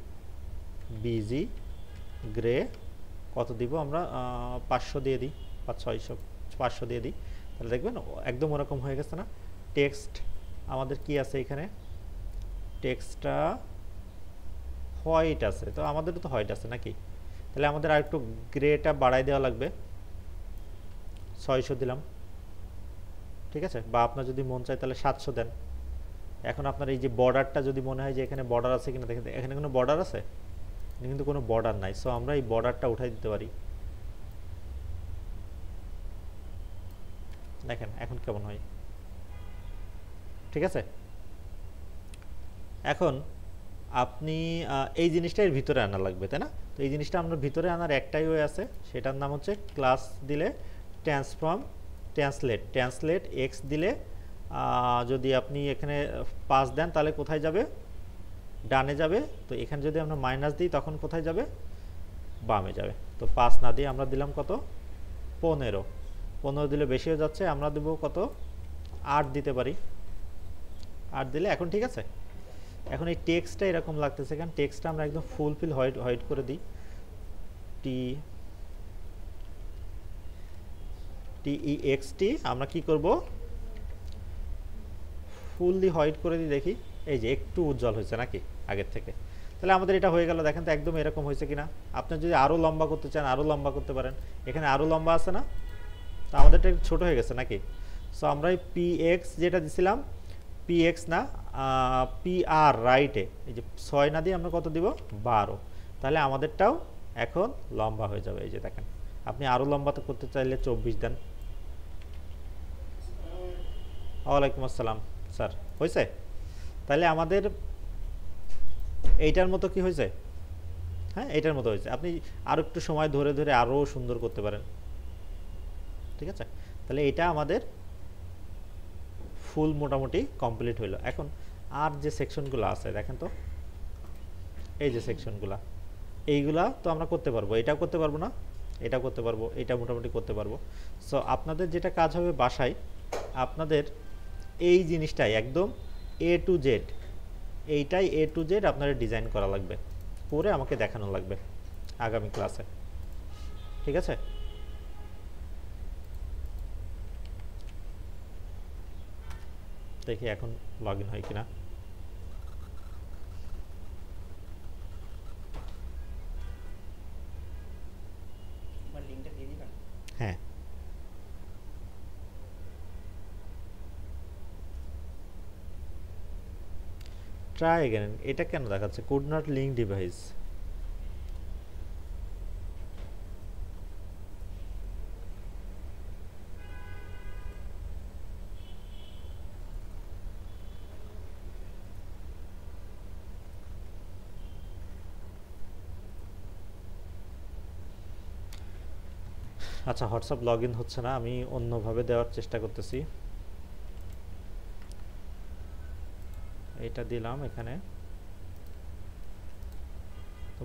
বিজি গ্রে, কত দিব আমরা, 500 দিয়ে দিই, 500 দিয়ে দিই, তাহলে দেখবেন একদম ওরকম হয়ে গেছে না। টেক্সট আমাদের কি আছে এখানে, টেক্সটটা হোয়াইট আছে, তো আমাদেরও তো হোয়াইট আছে নাকি, তাহলে আমাদের আর একটু গ্রেটা বাড়াই দেওয়া লাগবে, 600 দিলাম। ঠিক আছে, বা আপনার যদি মন চায় তাহলে 700 দেন। এখন আপনার এই যে বর্ডারটা যদি মনে হয় যে এখানে বর্ডার আছে কিনা, দেখেন এখানে কোনো বর্ডার আছে, কিন্তু কোনো বর্ডার নাই, সো আমরা এই বর্ডারটা উঠাই দিতে পারি। দেখেন এখন কেমন হয়। ঠিক আছে, এখন আপনি এই জিনিসটা এর ভিতরে আনা লাগবে, তাই না? তো এই জিনিসটা আমরা ভিতরে আনার একটাই ওয়ে আছে, সেটার নাম হচ্ছে ক্লাস দিলে ট্রান্সলেট এক্স দিলে, যদি আপনি এখানে 5 দেন তাহলে কোথায় যাবে, ডানে যাবে। তো এখানে যদি আমরা মাইনাস দিই তখন কোথায় যাবে, বামে যাবে। তো 5 না দিয়ে আমরা দিলাম কত, 15 দিলে বেশি হয়ে যাচ্ছে, আমরা দেব কত, 8 দিতে পারি। 8 দিলে এখন ঠিক আছে। এখন এই টেক্সটটা এরকম লাগতেছে, কারণ টেক্সটটা আমরা একদম ফুলফিল হোয়াইট করে দিই, TEXT আমরা কি করব, ফুললি হোয়াইট করে দিই, দেখি এই যে একটু উজ্জ্বল হয়েছে নাকি আগের থেকে। তাহলে আমাদের এটা হয়ে গেল, দেখেন তো একদম এরকম হয়েছে কিনা। আপনি যদি আরও লম্বা করতে চান আরও লম্বা করতে পারেন, এখানে আরও লম্বা আছে না, তো আমাদেরটা একটু ছোটো হয়ে গেছে নাকি। সো আমরা এই PX যেটা দিছিলাম, PX না PR রাইটে, এই যে 6 না দিয়ে আমরা কত দিব, 12, তাহলে আমাদেরটাও এখন লম্বা হয়ে যাবে। এই যে দেখেন, আপনি আরও লম্বা তো করতে চাইলে 24 দেন। ওয়ালাইকুম আসসালাম স্যার, হয়েছে? তাহলে আমাদের এইটার মতো কি হয়েছে, হ্যাঁ এইটার মতো হয়েছে। আপনি আরও একটু সময় ধরে ধরে আরও সুন্দর করতে পারেন। ঠিক আছে, তাহলে এটা আমাদের ফুল মোটামুটি কমপ্লিট হইলো। এখন আর যে সেকশনগুলো আছে দেখেন তো, এই যে সেকশনগুলো, এইগুলা তো আমরা করতে পারবো, এটাও করতে পারবো না, এটাও করতে পারবো, এটা মোটামুটি করতে পারবো। সো আপনাদের যেটা কাজ হবে বাসায়, আপনাদের এই জিনিসটাই একদম A to Z, এইটাই A to Z আপনাদের ডিজাইন করা লাগবে, করে আমাকে দেখানো লাগবে আগামী ক্লাসে। ঠিক আছে, দেখি এখন লগ ইন হয় কিনা। হ্যাঁ, ট্রাই অ্যাগেন, এটা কেন দেখাচ্ছে কুড নট লিঙ্ক ডিভাইস? আচ্ছা, হোয়াটসঅ্যাপ লগ ইন হচ্ছে না, আমি অন্যভাবে দেওয়ার চেষ্টা করতেছি। এটা দিলাম এখানে, তো